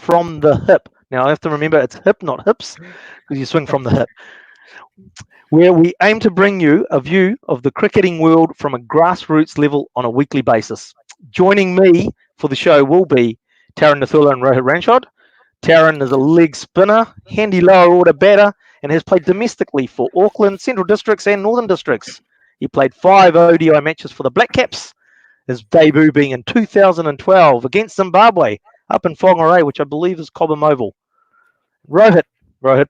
from the hip. Now I have to remember it's hip, not hips, because you swing from the hip. Where we aim to bring you a view of the cricketing world from a grassroots level on a weekly basis. Joining me for the show will be Tarun and Rohit Ranchod. Tarun is a leg spinner, handy lower order batter, and has played domestically for Auckland, Central Districts and Northern Districts. He played 5 ODI matches for the Black Caps, his debut being in 2012 against Zimbabwe up in Whangarei, which I believe is Cobham Oval. Rohit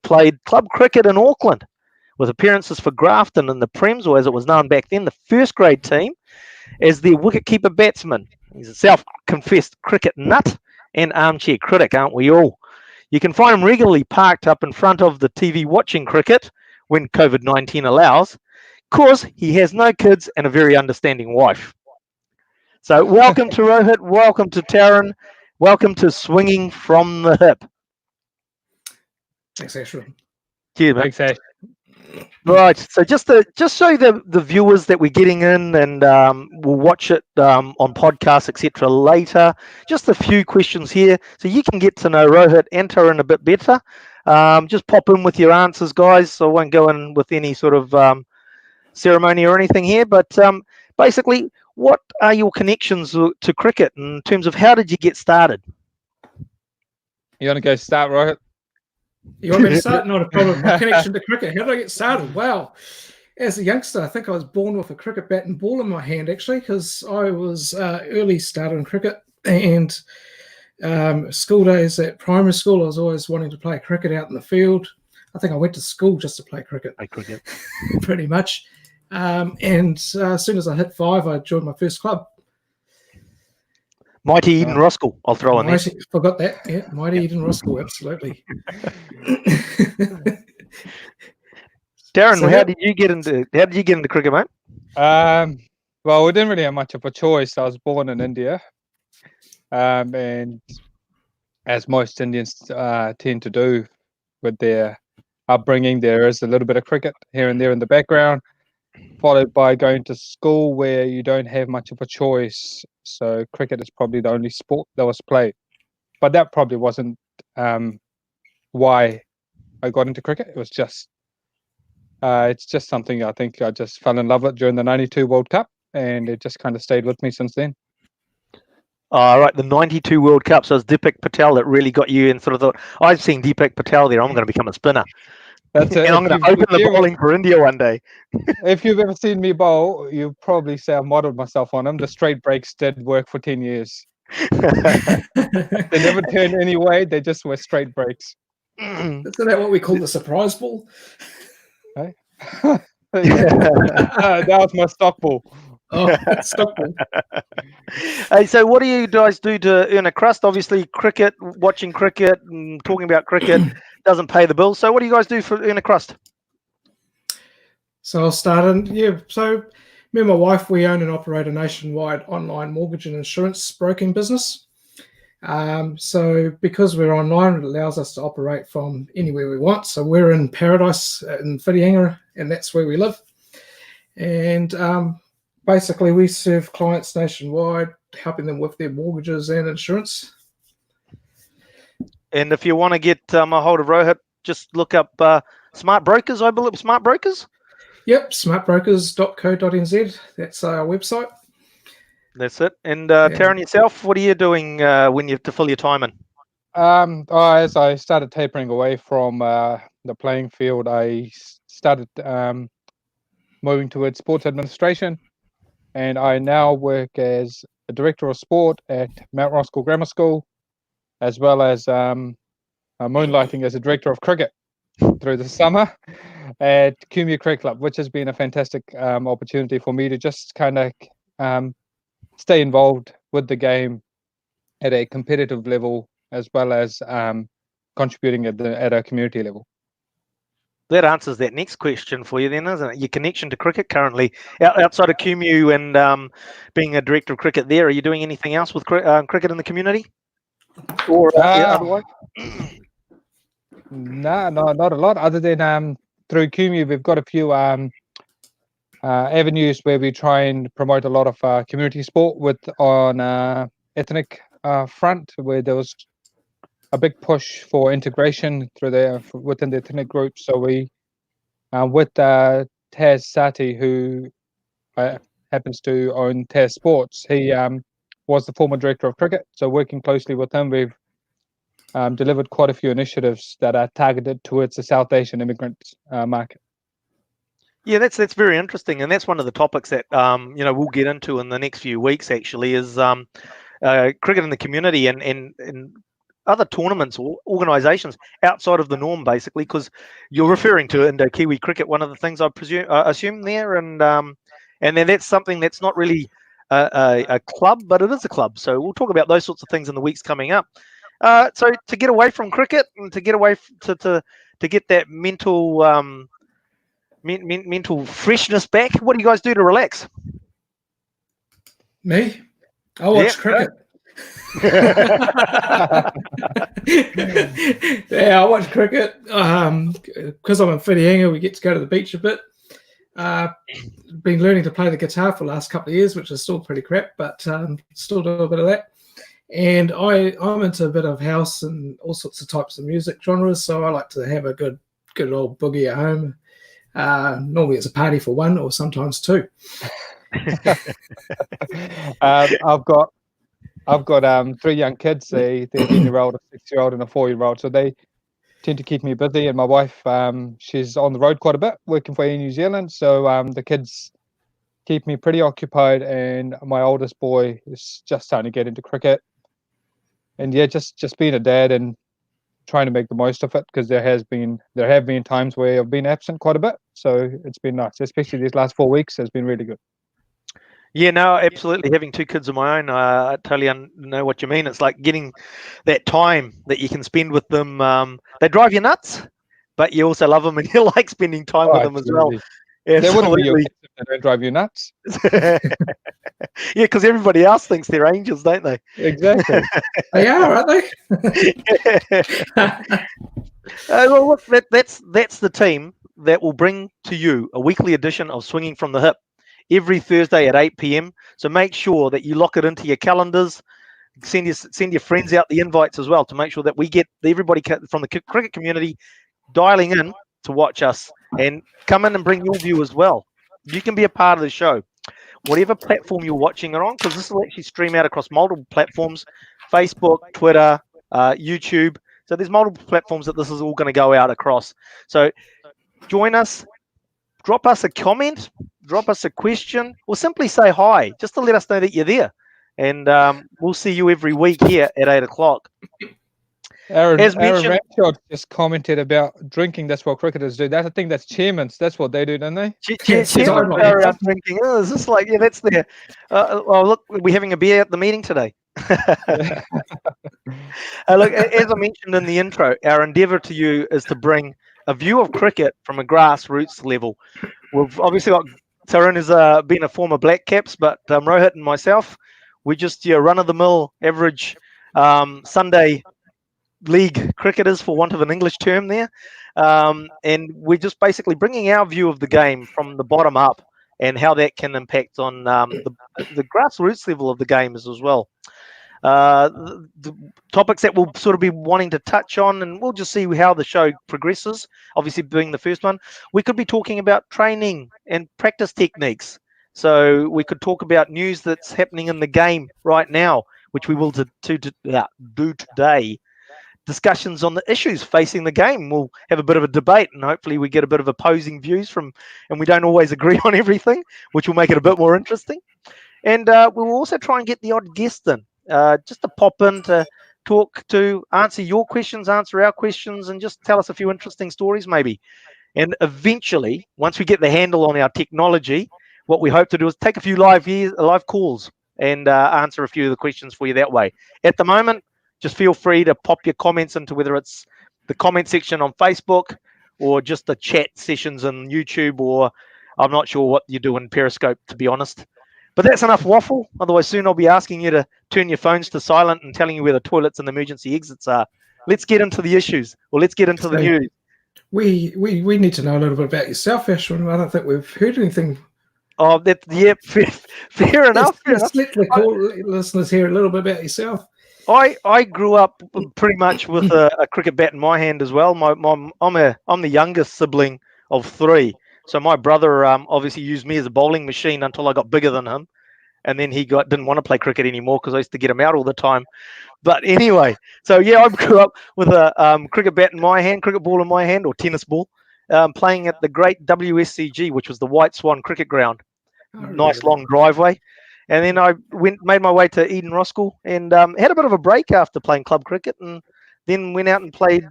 played club cricket in Auckland, with appearances for Grafton in the Prems, or as it was known back then, the first grade team, as their wicketkeeper batsman. He's a self-confessed cricket nut and armchair critic, aren't we all? You can find him regularly parked up in front of the TV watching cricket when COVID-19 allows, because he has no kids and a very understanding wife. So welcome to Rohit, welcome to Tarun, welcome to Swinging from the Hip. Thanks, Ashwin. Cheers, man. Thanks, Ash. Right, so just so the viewers that we're getting in, and we'll watch it on podcasts, etc. later. Just a few questions here, so you can get to know Rohit and Tarun a bit better. Just pop in with your answers, guys. So I won't go in with any sort of ceremony or anything here. But basically, what are your connections to cricket in terms of how did you get started? You want to go start, Rohit? You want me to start? Not a problem. My connection to cricket. How did I get started? Wow. As a youngster, I think I was born with a cricket bat and ball in my hand, actually, because I was early starter in cricket. And school days at primary school, I was always wanting to play cricket out in the field. I think I went to school just to play cricket. Pretty much. And as soon as I hit 5, I joined my first club. Mighty Eden Roskill, I'll throw in there. Forgot that. Yeah, Mighty Eden Roskill, absolutely. Tarun, so how did you get into cricket, mate? Well, we didn't really have much of a choice. I was born in India, and as most Indians tend to do with their upbringing, there is a little bit of cricket here and there in the background, followed by going to school where you don't have much of a choice. So cricket is probably the only sport that was played. But that probably wasn't why I got into cricket. It was just, it's just something I think I just fell in love with during the 92 World Cup, and it just kind of stayed with me since then. All right, the 92 World Cup. So it's Deepak Patel that really got you and sort of thought, I've seen Deepak Patel there, I'm going to become a spinner. That's it. And I'm going to open the bowling for India one day. If you've ever seen me bowl, you probably say I modeled myself on him. The straight breaks did work for 10 years. They never turned any way. They just were straight breaks. Isn't that what we call the surprise ball? Hey? That was my stock ball. Oh, stock ball. Hey, so what do you guys do to earn a crust? Obviously, cricket, watching cricket and talking about cricket doesn't pay the bills. So what do you guys do for earn a crust? So I'll start in, so me and my wife, we own and operate a nationwide online mortgage and insurance broking business. So because we're online, it allows us to operate from anywhere we want. So we're in Paradise in Whitianga, and that's where we live. And basically we serve clients nationwide, helping them with their mortgages and insurance. And if you want to get a hold of Rohit, just look up Smart Brokers, I believe. Smart Brokers? Yep, smartbrokers.co.nz. That's our website. That's it. And Tarun, yourself, what are you doing when you have to fill your time in? As I started tapering away from the playing field, I started moving towards sports administration, and I now work as a director of sport at Mount Roskill Grammar School, as well as moonlighting as a director of cricket through the summer at Kumeu Cricket Club, which has been a fantastic opportunity for me to just kind of stay involved with the game at a competitive level, as well as contributing at a community level. That answers that next question for you then, doesn't it? Your connection to cricket currently, outside of Kumeu and being a director of cricket there, are you doing anything else with cricket in the community? Or otherwise? No, not a lot. Other than through Kumeu, we've got a few avenues where we try and promote a lot of community sport on ethnic front, where there was a big push for integration within the ethnic group. So we, with Taz Sati, who happens to own Taz Sports, he was the former director of cricket. So working closely with him, we've delivered quite a few initiatives that are targeted towards the South Asian immigrant market. Yeah, that's very interesting, and that's one of the topics that we'll get into in the next few weeks. Actually, is cricket in the community and other tournaments or organisations outside of the norm, basically, because you're referring to Indo Kiwi cricket. One of the things I assume there, and then that's something that's not really a club, but it is a club. So we'll talk about those sorts of things in the weeks coming up. So to get away from cricket and to get away to get that mental mental freshness back, what do you guys do to relax? Me? I watch cricket. Yeah, I watch cricket. Because I'm in Whitianga, we get to go to the beach a bit. Been learning to play the guitar for the last couple of years, which is still pretty crap, but still do a bit of that. And I'm into a bit of house and all sorts of types of music genres, so I like to have a good old boogie at home. Normally it's a party for one or sometimes two. I've got 3 young kids, a 13-year-old, a 6-year-old, and a 4-year-old. So they tend to keep me busy. And my wife, she's on the road quite a bit, working for Air New Zealand. So the kids keep me pretty occupied. And my oldest boy is just starting to get into cricket. And yeah, just being a dad and trying to make the most of it, because there have been times where I've been absent quite a bit. So it's been nice, especially these last 4 weeks has been really good. Yeah, no, absolutely. Having 2 kids of my own, I totally know what you mean. It's like getting that time that you can spend with them. They drive you nuts, but you also love them and you like spending time with them as well. They wouldn't be your kids if they don't drive you nuts. Yeah, because everybody else thinks they're angels, don't they? Exactly. They are, aren't they? Well, look, that's the team that will bring to you a weekly edition of Swinging from the Hip every Thursday at 8 p.m. So make sure that you lock it into your calendars. Send your friends out the invites as well to make sure that we get everybody from the cricket community dialing in to watch us, and come in and bring your view as well. You can be a part of the show, whatever platform you're watching it on, because this will actually stream out across multiple platforms: Facebook, Twitter, YouTube. So there's multiple platforms that this is all going to go out across. So join us, drop us a comment, drop us a question, or simply say hi, just to let us know that you're there. And we'll see you every week here at 8 o'clock. Aaron Ramshaw just commented about drinking. That's what cricketers do. I think that's chairmans. That's what they do, don't they? Chairmen are around drinking. Oh, is this like, yeah, that's their. Oh, look, we're having a beer at the meeting today. Look, as I mentioned in the intro, our endeavour to you is to bring a view of cricket from a grassroots level. We've obviously got Tarun has been a former Black Caps, but Rohit and myself, we're just your run-of-the-mill average Sunday league cricketers, for want of an English term there. And we're just basically bringing our view of the game from the bottom up and how that can impact on the grassroots level of the game as well. The topics that we'll sort of be wanting to touch on, and we'll just see how the show progresses. Obviously, being the first one, we could be talking about training and practice techniques. So we could talk about news that's happening in the game right now, which we will do today. Discussions on the issues facing the game. We'll have a bit of a debate, and hopefully we get a bit of opposing views from, and we don't always agree on everything, which will make it a bit more interesting. And we'll also try and get the odd guest in, just to pop in to talk to, answer your questions, answer our questions, and just tell us a few interesting stories maybe. And eventually, once we get the handle on our technology, what we hope to do is take a few live calls and answer a few of the questions for you that way. At the moment, just feel free to pop your comments into whether it's the comment section on Facebook or just the chat sessions on YouTube, or I'm not sure what you do in Periscope, to be honest. But that's enough waffle. Otherwise, soon I'll be asking you to turn your phones to silent and telling you where the toilets and the emergency exits are. Let's get into the issues, or let's get into the news. We need to know a little bit about yourself, Ashwin. I don't think we've heard anything. Oh, fair enough. Let's let the listeners hear a little bit about yourself. I grew up pretty much with a cricket bat in my hand as well. I'm the youngest sibling of three, so my brother obviously used me as a bowling machine until I got bigger than him, and then he didn't want to play cricket anymore because I used to get him out all the time. But anyway, so yeah, I grew up with a cricket bat in my hand, cricket ball in my hand, or tennis ball, playing at the great WSCG, which was the White Swan Cricket Ground. Nice long driveway. And then I made my way to Eden Roskill and had a bit of a break after playing club cricket, and then went out and played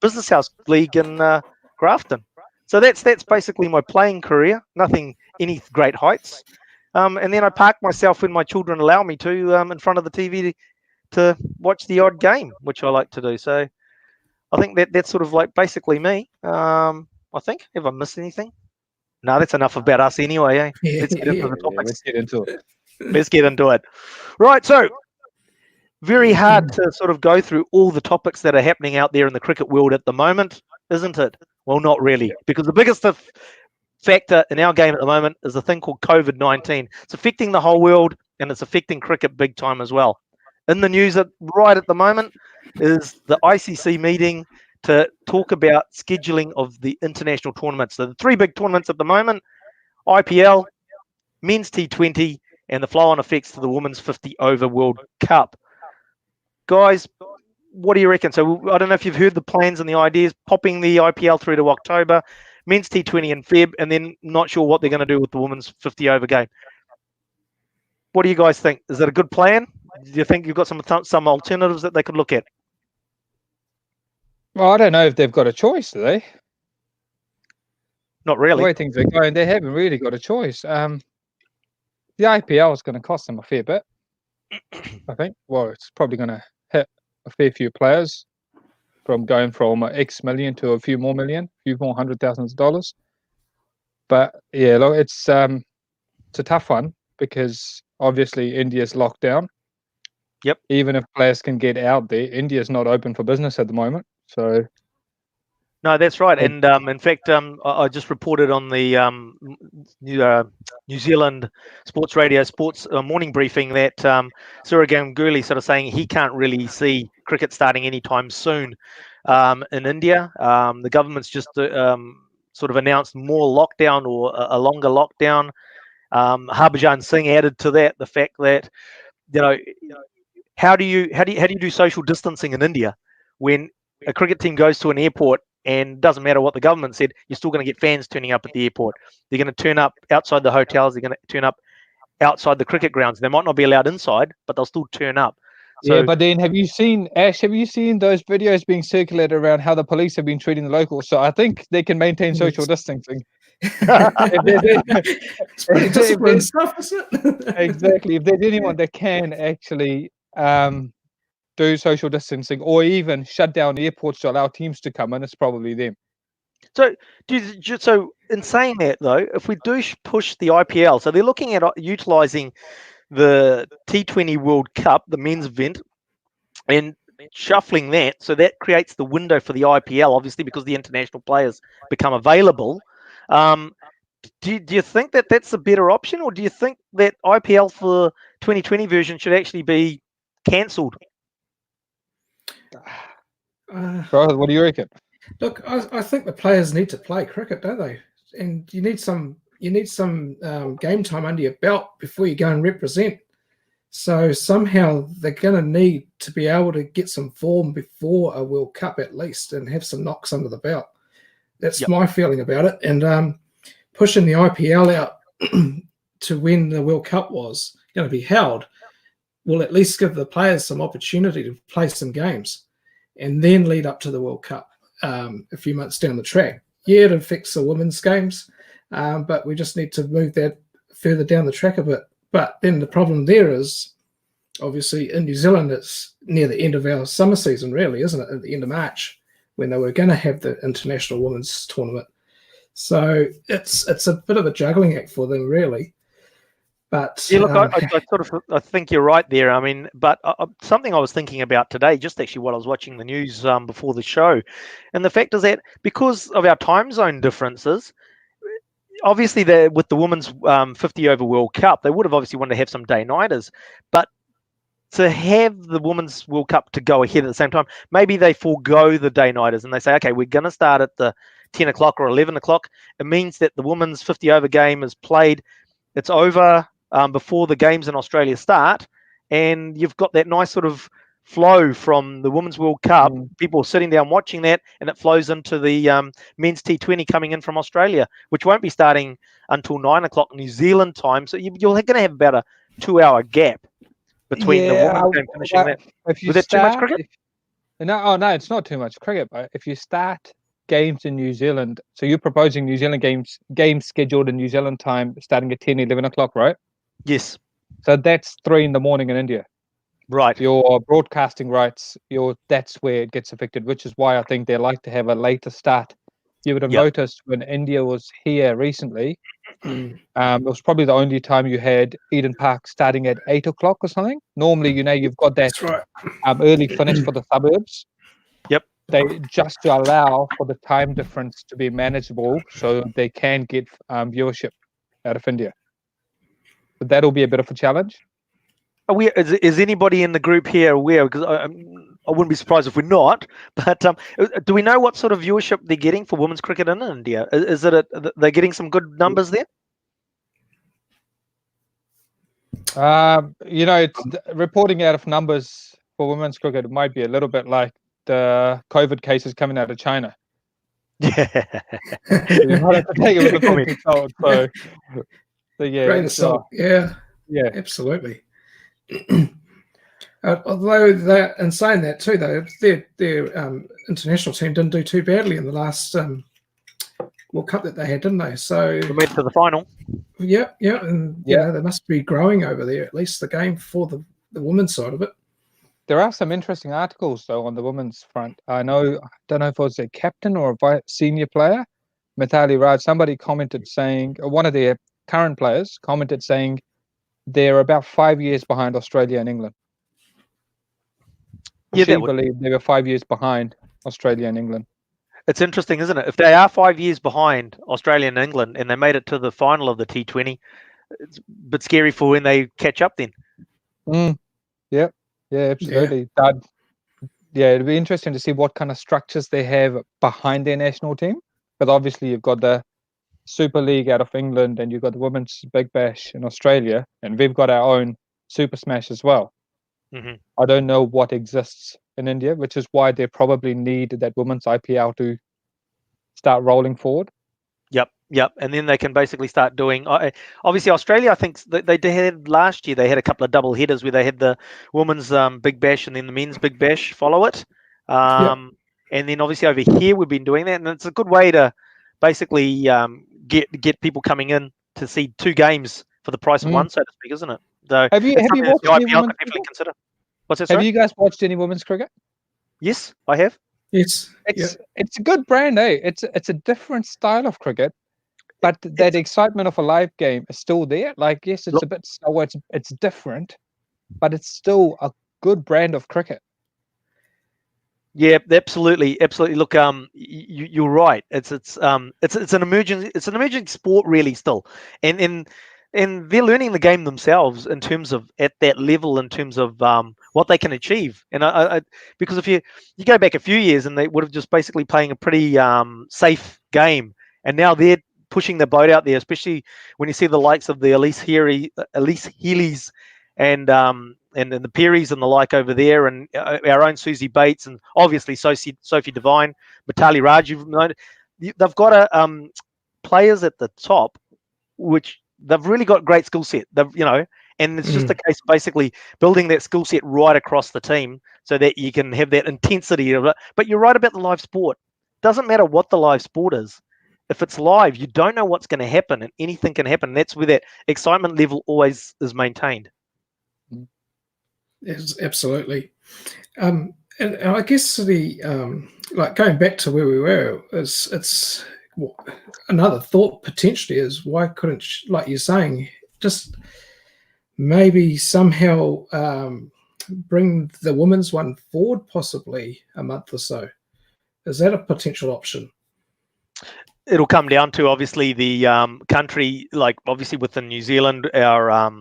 Business House League in Grafton. So that's basically my playing career. Nothing any great heights. And then I park myself when my children allow me to in front of the TV to watch the odd game, which I like to do. So I think that's sort of like basically me. I think. Have I missed anything? No, that's enough about us anyway. Eh? Let's get into the topics. Let's get into it. Let's get into it. Right, so very hard to sort of go through all the topics that are happening out there in the cricket world at the moment, isn't it? Well, not really, because the biggest factor in our game at the moment is a thing called COVID-19. It's affecting the whole world, and it's affecting cricket big time as well. In the news right at the moment is the ICC meeting to talk about scheduling of the international tournaments. So the three big tournaments at the moment: IPL, Men's T20, and the flow-on effects to the Women's 50 Over World Cup. Guys, what do you reckon? So I don't know if you've heard the plans and the ideas, popping the IPL through to October, Men's T20 in Feb, and then not sure what they're going to do with the Women's 50 Over game. What do you guys think? Is that a good plan? Do you think you've got some alternatives that they could look at? Well, I don't know if they've got a choice, do they? Not really. The way things are going, they haven't really got a choice. The IPL is going to cost them a fair bit, I think. Well, it's probably going to hit a fair few players from going from X million to a few more million, a few more $100,000. But yeah, look, it's a tough one because obviously India's locked down. Yep. Even if players can get out there, India's not open for business at the moment. So. No, that's right. And in fact, I just reported on the New Zealand Sports Radio Sports morning briefing that Surya Ganguly sort of saying he can't really see cricket starting anytime soon in India. The government's just sort of announced more lockdown or a longer lockdown. Harbhajan Singh added to that the fact that, you know, how do you do social distancing in India when a cricket team goes to an airport? And doesn't matter what the government said, you're still going to get fans turning up at the airport. They're going to turn up outside the hotels. They're going to turn up outside the cricket grounds. They might not be allowed inside, but they'll still turn up. So, yeah, but then have you seen those videos being circulated around how the police have been treating the locals? So I think they can maintain social distancing. It's pretty disciplined stuff, isn't it? Exactly. If there's anyone that can actually do social distancing or even shut down airports to allow teams to come in, it's probably them. So in saying that though, if we do push the IPL, so they're looking at utilising the T20 World Cup, the men's event, and shuffling that, so that creates the window for the IPL, obviously, because the international players become available. Do you think that that's a better option, or do you think that IPL for 2020 version should actually be cancelled? Bro, what do you reckon? Look, I think the players need to play cricket, don't they? And you need some game time under your belt before you go and represent. So somehow they're going to need to be able to get some form before a World Cup at least and have some knocks under the belt. That's my feeling about it. And pushing the IPL out to when the World Cup was going to be held will at least give the players some opportunity to play some games and then lead up to the World Cup a few months down the track. Yeah, it affects the women's games, but we just need to move that further down the track a bit. But then the problem there is, obviously, in New Zealand, it's near the end of our summer season, really, isn't it? At the end of March, when they were going to have the International Women's Tournament. So it's a bit of a juggling act for them, really. But yeah, look, I think you're right there. I mean, but something I was thinking about today, just actually while I was watching the news before the show, and the fact is that because of our time zone differences, obviously with the women's 50 over World Cup, they would have obviously wanted to have some day-nighters, but to have the Women's World Cup to go ahead at the same time, maybe they forego the day-nighters and they say, okay, we're going to start at the 10 o'clock or 11 o'clock. It means that the women's 50-over game is played. It's over before the games in Australia start, and you've got that nice sort of flow from the Women's World Cup. People sitting down watching that, and it flows into the men's T20 coming in from Australia, which won't be starting until 9 o'clock New Zealand time. So you're going to have about a 2-hour gap between the women's game finishing that. If you Was that too much cricket? No, it's not too much cricket. But if you start games in New Zealand, so you're proposing New Zealand games scheduled in New Zealand time starting at 10, 11 o'clock, right? Yes. So that's 3 in the morning in India. Right. Your broadcasting rights, that's where it gets affected, which is why I think they like to have a later start. You would have noticed when India was here recently, it was probably the only time you had Eden Park starting at 8 o'clock or something. Normally, you've got that early finish for the suburbs. Yep. They just to allow for the time difference to be manageable so they can get viewership out of India. But that'll be a bit of a challenge. Is anybody in the group here aware? Because I wouldn't be surprised if we're not. But do we know what sort of viewership they're getting for women's cricket in India? Is it they're getting some good numbers there? It's reporting out of numbers for women's cricket. It might be a little bit like the COVID cases coming out of China. Yeah. You might have to take it with a pinch of salt. So yeah, grain of salt. Yeah, absolutely. Although in saying that too, though, their international team didn't do too badly in the last World Cup that they had, didn't they? So we went to the final. Yeah, and they must be growing over there. At least the game for the women's side of it. There are some interesting articles though on the women's front. I don't know if it was a captain or a senior player, Mithali Raj. Somebody commented saying, one of their current players commented saying, they're about 5 years behind Australia and England. She believed they were 5 years behind Australia and England. It's interesting, isn't it? If they are 5 years behind Australia and England and they made it to the final of the T20, it's a bit scary for when they catch up then. Yeah, absolutely. It'd be interesting to see what kind of structures they have behind their national team. But obviously you've got the Super League out of England and you've got the Women's Big Bash in Australia, and we've got our own Super Smash as well. I don't know what exists in India, which is why they probably need that Women's IPL to start rolling forward. Yep. And then they can basically start doing. Obviously, Australia, I think they had last year. They had a couple of double headers where they had the Women's Big Bash and then the Men's Big Bash follow it. And then obviously over here we've been doing that, and it's a good way to basically get people coming in to see two games for the price of one, so to speak, isn't it? So have you watched the IPL could definitely consider. What's that? Have you guys watched any women's cricket? Yes, I have. It's a good brand, eh? It's a different style of cricket, but that excitement of a live game is still there. Like, yes, it's a bit slower, it's different, but it's still a good brand of cricket. Yeah, absolutely. Look, you're right. It's an emerging sport really still, and they're learning the game themselves in terms of at that level, in terms of what they can achieve. And I because if you go back a few years and they would have just basically playing a pretty safe game, and now they're pushing the boat out there, especially when you see the likes of the Elise Healy's and the Perrys and the like over there, and our own Susie Bates, and obviously Sophie Devine, Mithali Raj. They've got players at the top, which they've really got great skill set. And it's just a case of basically building that skill set right across the team so that you can have that intensity of it. But you're right about the live sport. Doesn't matter what the live sport is. If it's live, you don't know what's going to happen, and anything can happen. That's where that excitement level always is maintained. Yes, absolutely. And I guess the like going back to where we were, it's another thought potentially is why couldn't, like you're saying, just maybe somehow bring the women's one forward possibly a month or so. Is that a potential option? It'll come down to obviously the country, like obviously within New Zealand, our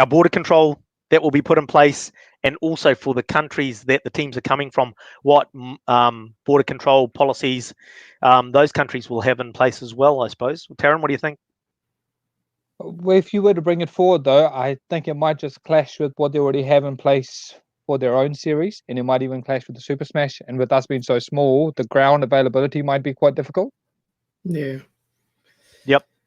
border control that will be put in place, and also for the countries that the teams are coming from, what border control policies those countries will have in place as well, I suppose. Tarun, what do you think? Well, if you were to bring it forward, though, I think it might just clash with what they already have in place for their own series, and it might even clash with the Super Smash. And with us being so small, the ground availability might be quite difficult. Yeah.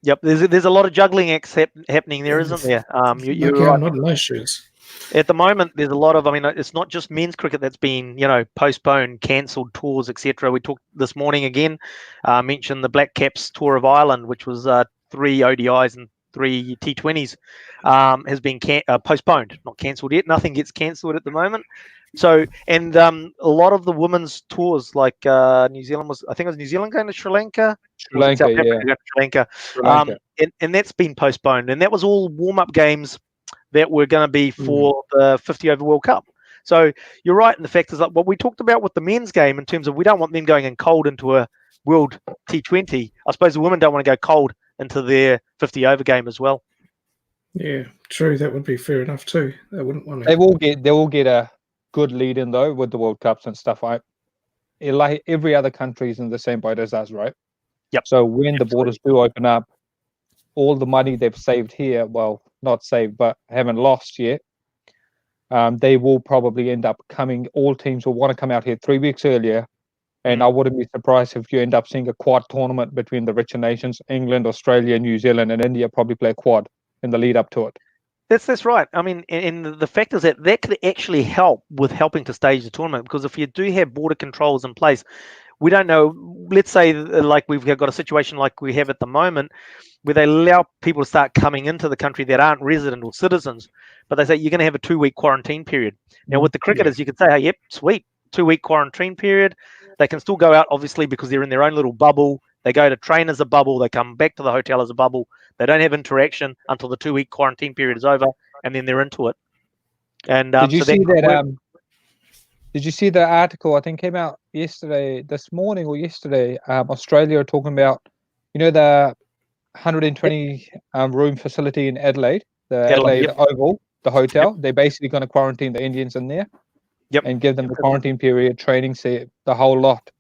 Yep. There's a lot of juggling acts happening there, isn't there? You're Lucky right. I'm not in those shoes. At the moment, there's a lot of. I mean, it's not just men's cricket that's been, postponed, cancelled tours, etc. We talked this morning again. Mentioned the Black Caps tour of Ireland, which was 3 ODIs and 3 T20s, has been postponed, not cancelled yet. Nothing gets cancelled at the moment. So, and a lot of the women's tours, like New Zealand I think it was New Zealand going to Sri Lanka. Sri Lanka, South Africa going to Sri Lanka. Sri Lanka. And that's been postponed. And that was all warm-up games that were going to be for the 50 over World Cup. So you're right. And the fact is that what we talked about with the men's game in terms of we don't want them going in cold into a World T20. I suppose the women don't want to go cold into their 50 over game as well. Yeah, true. That would be fair enough too. They wouldn't want to. They will get a good lead in though with the World Cups and stuff. Like every other country is in the same boat as us, right? Yep. So when the borders do open up, all the money they've saved here, well, not saved, but haven't lost yet, they will probably end up coming. All teams will want to come out here 3 weeks earlier. And I wouldn't be surprised if you end up seeing a quad tournament between the richer nations, England, Australia, New Zealand, and India probably play a quad in the lead up to it. That's right. I mean, and the fact is that could actually help with helping to stage the tournament, because if you do have border controls in place, we don't know. Let's say like we've got a situation like we have at the moment, where they allow people to start coming into the country that aren't resident or citizens, but they say you're going to have a 2-week quarantine period. Now with the cricketers, you could say, hey, yep, sweet, 2-week quarantine period. They can still go out, obviously, because they're in their own little bubble. They go to train as a bubble. They come back to the hotel as a bubble. They don't have interaction until the 2-week quarantine period is over, and then they're into it. And did you see that? Did you see the article? I think came out this morning or yesterday. Australia are talking about, the 120 room facility in Adelaide, the Adelaide Oval, the hotel. They're basically going to quarantine the Indians in there. Yep. And give them the quarantine period, training, the whole lot.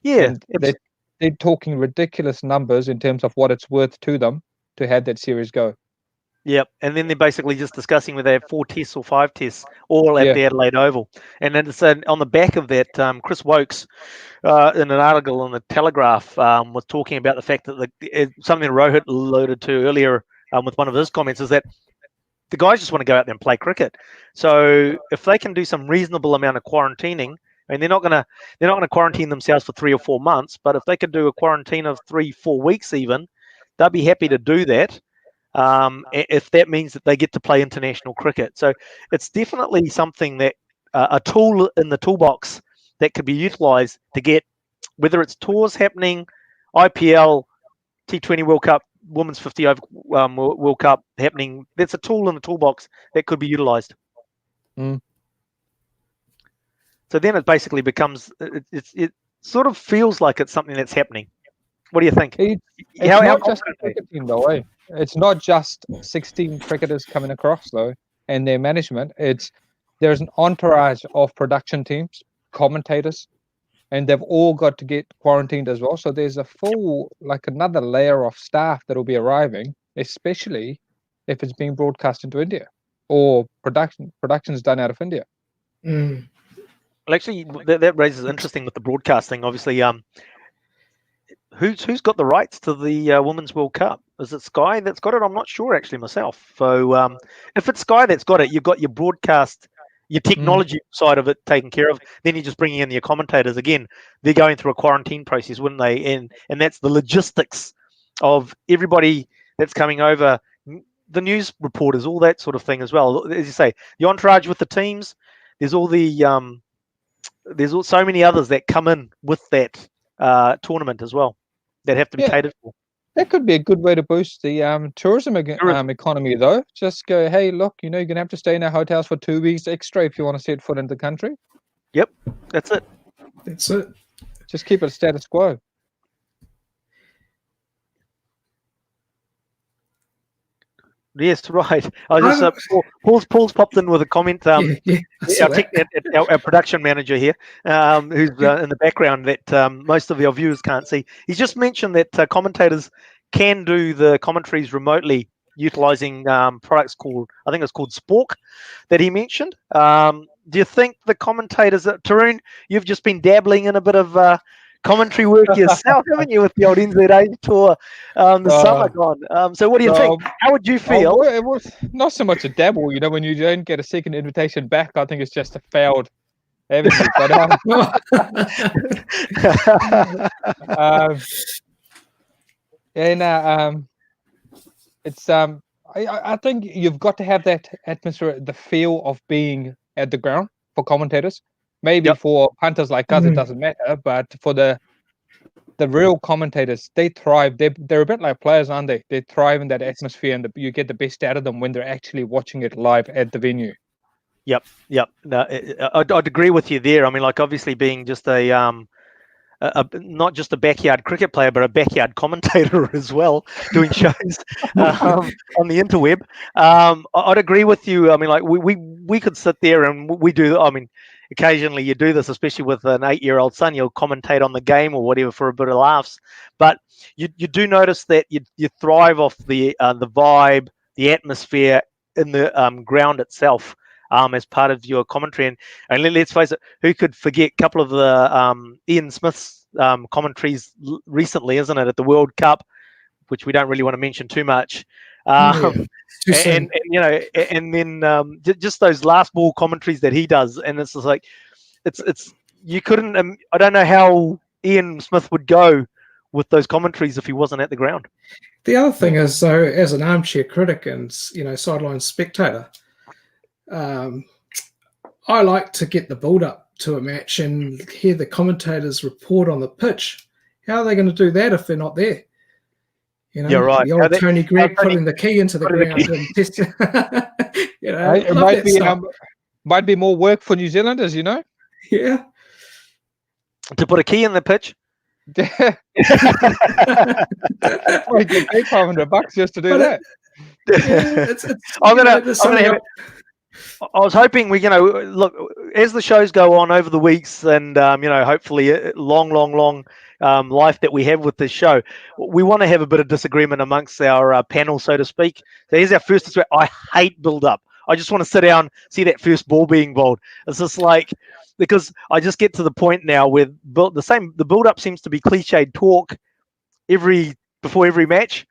Yeah. And they're talking ridiculous numbers in terms of what it's worth to them to have that series go. Yep. And then they're basically just discussing whether they have 4 tests or 5 tests, all at the Adelaide Oval. And then it's on the back of that, Chris Wokes, in an article in the Telegraph, was talking about the fact that something Rohit alluded to earlier with one of his comments is that the guys just want to go out there and play cricket. So if they can do some reasonable amount of quarantining, and they're not going to quarantine themselves for 3 or 4 months, but if they could do a quarantine of 3-4 weeks even, they'll be happy to do that. If that means that they get to play international cricket. So it's definitely something that a tool in the toolbox that could be utilised to get, whether it's tours happening, IPL, T20 World Cup, Women's 50 over World Cup happening. That's a tool in the toolbox that could be utilised. So then it basically becomes, it sort of feels like it's something that's happening. What do you think? It's not just a cricket team, though. It's not just 16 cricketers coming across, though, and their management. There's an entourage of production teams, commentators, and they've all got to get quarantined as well. So there's a full, like another layer of staff that will be arriving, especially if it's being broadcast into India or production's done out of India. Well, actually, that raises interesting with the broadcasting. Obviously, who's got the rights to the Women's World Cup? Is it Sky that's got it? I'm not sure actually myself. So if it's Sky that's got it, you've got your broadcast, your technology side of it taken care of. Then you're just bringing in your commentators. Again, they're going through a quarantine process, wouldn't they? And that's the logistics of everybody that's coming over, the news reporters, all that sort of thing as well. As you say, the entourage with the teams. There's all the so many others that come in with that tournament as well that have to be catered for. That could be a good way to boost the tourism economy, though. Just go, hey, look, you're going to have to stay in our hotels for 2 weeks extra if you want to set foot into the country. Yep, that's it. That's it. Just keep it status quo. Yes, right. I just I Paul's popped in with a comment. yeah, I saw Our, that. our production manager here, who's in the background that most of our viewers can't see. He's just mentioned that commentators can do the commentaries remotely utilizing products called, I think it's called Spork, that he mentioned. Do you think the commentators, Tarun, you've just been dabbling in a bit of commentary work yourself, haven't you, with the old NZA tour the summer gone? So what do you think? How would you feel? It was not so much a dabble, you know, when you don't get a second invitation back. I think it's just a failed avenue. But it's I think you've got to have that atmosphere, the feel of being at the ground for commentators. Maybe for punters like us, it doesn't matter, but for the real commentators, they thrive. They're a bit like players, aren't they? They thrive in that atmosphere, and you get the best out of them when they're actually watching it live at the venue. Yep. No, I'd agree with you there. I mean, like obviously being just a not just a backyard cricket player, but a backyard commentator as well, doing shows on the interweb. I'd agree with you. I mean, like we could sit there and we do. I mean, occasionally you do this, especially with an 8-year-old son. You'll commentate on the game or whatever for a bit of laughs. But you do notice that you thrive off the vibe, the atmosphere in the ground itself. As part of your commentary, and let's face it, who could forget a couple of the Ian Smith's commentaries recently, isn't it, at the World Cup, which we don't really want to mention too much. And you know, and then just those last ball commentaries that he does, and it's just like it's you couldn't. I don't know how Ian Smith would go with those commentaries if he wasn't at the ground. The other thing is, though, as an armchair critic and sideline spectator, I like to get the build up to a match and hear the commentators report on the pitch. How are they going to do that if they're not there? You know, right. The old Tony Gregg putting the key into the ground and test. It might be more work for New Zealanders, you know. Yeah. To put a key in the pitch. Probably get paid $500 just to do that. I was hoping we, look, as the shows go on over the weeks and, hopefully a long life that we have with this show, we want to have a bit of disagreement amongst our panel, so to speak. So here's our first disagreement. I hate build-up. I just want to sit down, see that first ball being bowled. It's just like, because I just get to the point now where the build-up seems to be cliched talk before every match.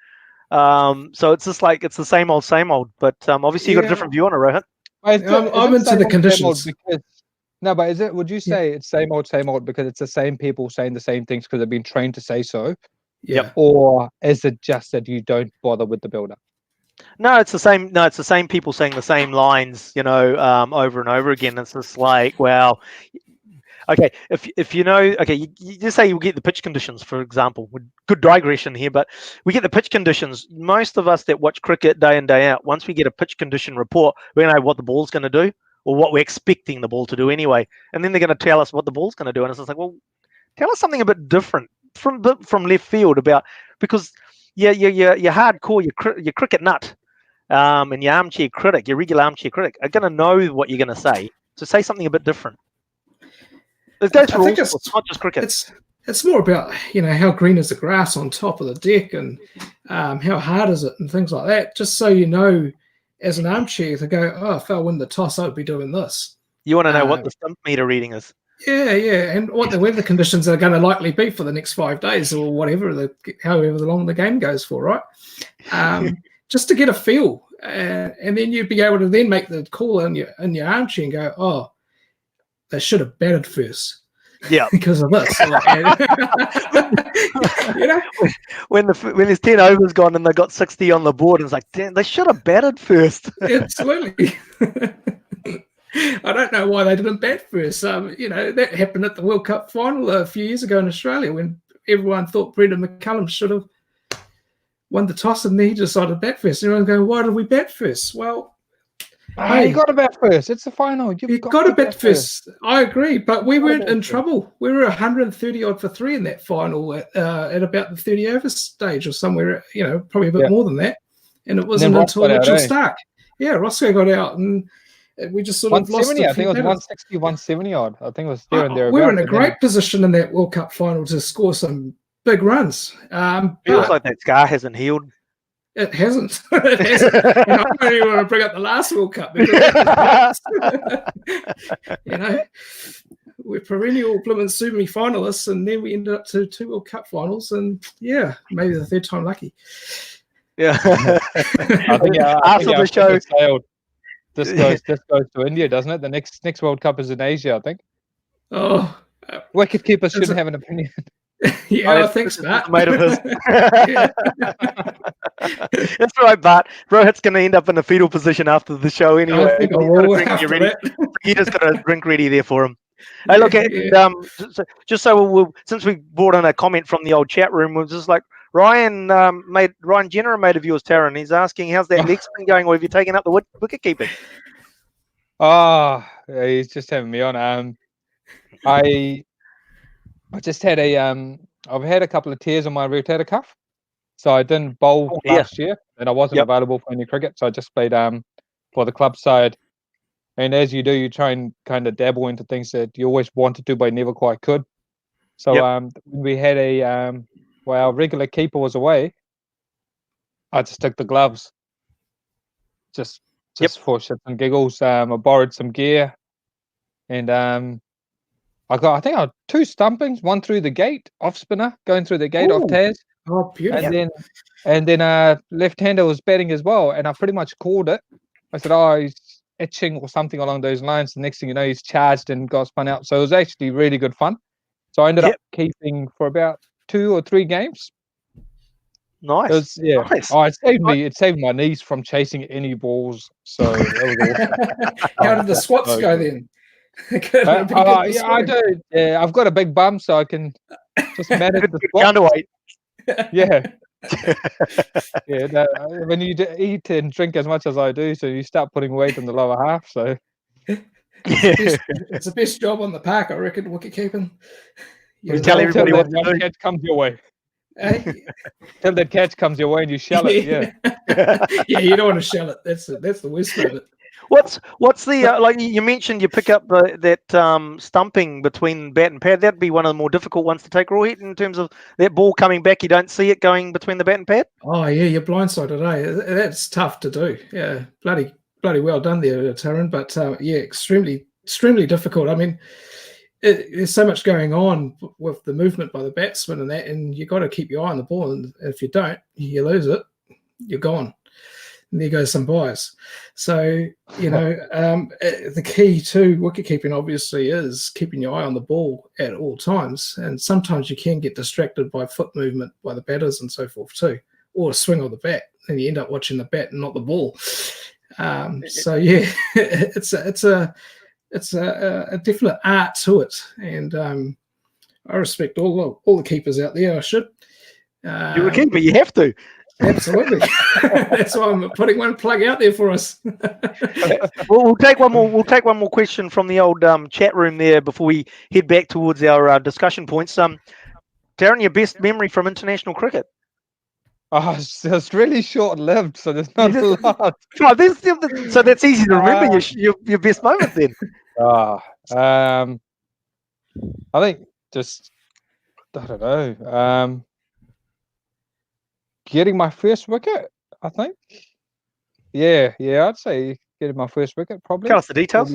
So it's just like, it's the same old. But obviously you got a different view on it, Rohit. I'm into the conditions. But is it? Would you say it's same old because it's the same people saying the same things because they've been trained to say so? Yeah. Or is it just that you don't bother with the build-up? No, it's the same. No, it's the same people saying the same lines, over and over again. It's just like, well, okay, if you just say you get the pitch conditions, for example. Good digression here, but we get the pitch conditions. Most of us that watch cricket day in, day out, once we get a pitch condition report, we know what the ball's going to do or what we're expecting the ball to do anyway. And then they're going to tell us what the ball's going to do. And it's just like, well, tell us something a bit different from left field because you're hardcore, you're cricket nut, and your armchair critic, your regular armchair critic are going to know what you're going to say. So say something a bit different. It goes for all sports, it's not just cricket. It's more about how green is the grass on top of the deck and how hard is it and things like that. Just so you know, as an armchair, to go, oh, if I win the toss, I'd be doing this. You want to know what the stump meter reading is? Yeah, and what the weather conditions are going to likely be for the next 5 days or whatever, however long the game goes for, right? Just to get a feel, and then you'd be able to then make the call in your armchair and go, oh, they should have batted first. Yeah, because of this. When there's 10 overs gone and they got 60 on the board, and it's like, damn, they should have batted first. Absolutely. I don't know why they didn't bat first. That happened at the World Cup final a few years ago in Australia when everyone thought Brendan McCullum should have won the toss and then he decided to bat first. And everyone's going, why did we bat first? Well, you got to bat first. It's the final. You've got to bat first. I agree, but we weren't in trouble. We were 130 odd for 3 in that final at about the 30 over stage or somewhere, probably a bit more than that. and it wasn't Ross until got out, Richard eh? Stark. Yeah, Roscoe got out, and we just sort of lost 170, a I think few it was batters. 160, 170 odd. I think it was there and We thereabouts. were in a but then- great position in that World Cup final to score some big runs. Feels But like that scar hasn't healed. it hasn't. It hasn't. And I don't even want to bring up the last World Cup because that was, you know, we're perennial Plymouth Sumi finalists, and then we ended up to 2 World Cup finals, and yeah, maybe the third time lucky. Yeah. I think, After the show, sailed. This goes to India, doesn't it? The next World Cup is in Asia, I think. Oh, Wicket keepers shouldn't have an opinion. yeah, I think so. Mate of his. Yeah. That's right, Bart. Rohit's going to end up in a fetal position after the show anyway. I think I He's got a will drink after ready. that. You just got a drink ready there for him. Hey, look, Yeah. just so since we brought in a comment from the old chat room, we're just like Ryan Jenner, a mate of yours, Tarun. He's asking, how's that leg spin going, or have you taken up the wicket keeping? Oh, he's just having me on. I just had I've had a couple of tears on my rotator cuff, so I didn't bowl last year, and I wasn't available for any cricket, so I just played for the club side. And as you do, you try and kind of dabble into things that you always wanted to but never quite could. So when we had our regular keeper was away, I just took the gloves, just for shits and giggles. I borrowed some gear, and I think 2 stumpings, one through the gate, off spinner, going through the gate off Taz. Oh, beautiful. And then left-hander was batting as well, and I pretty much called it. I said, oh, he's itching or something along those lines. The next thing you know, he's charged and got spun out. So it was actually really good fun. So I ended up keeping for about 2 or 3 games. Nice. Nice. Oh, it saved my knees from chasing any balls. So that was awesome. How did the squats go then? I do. Yeah, I've got a big bum, so I can just manage the squat. Counterweight. Yeah. When you eat and drink as much as I do, so you start putting weight in the lower half. So it's the best job on the park, I reckon, wicket keeping. Tell everybody what to do. Catch comes your way. Hey? Till that catch comes your way and you shell it. Yeah. Yeah, you don't want to shell it. That's the worst of it. What's the like you mentioned? You pick up that stumping between bat and pad. That'd be one of the more difficult ones to take, Rohit, in terms of that ball coming back. You don't see it going between the bat and pad. Oh yeah, you're blindsided, eh? That's tough to do. Yeah, bloody well done there, Tarun. But yeah, extremely difficult. I mean, there's so much going on with the movement by the batsman and that, and you got to keep your eye on the ball. And if you don't, you lose it. You're gone. And there goes some buys. So, the key to wicket keeping obviously is keeping your eye on the ball at all times. And sometimes you can get distracted by foot movement by the batters and so forth too, or a swing of the bat, and you end up watching the bat and not the ball. So yeah, it's a definite art to it, and I respect all the keepers out there. I should. You're a keeper. You have to. Absolutely. That's why I'm putting one plug out there for us. We'll take one more. We'll take one more question from the old chat room there before we head back towards our discussion points. Tarun, your best memory from international cricket? Oh, it's really short-lived, so there's not a lot. So that's easy to remember your best moments then. I think just I don't know. Getting my first wicket, I think. Yeah, I'd say getting my first wicket probably. Tell us the details.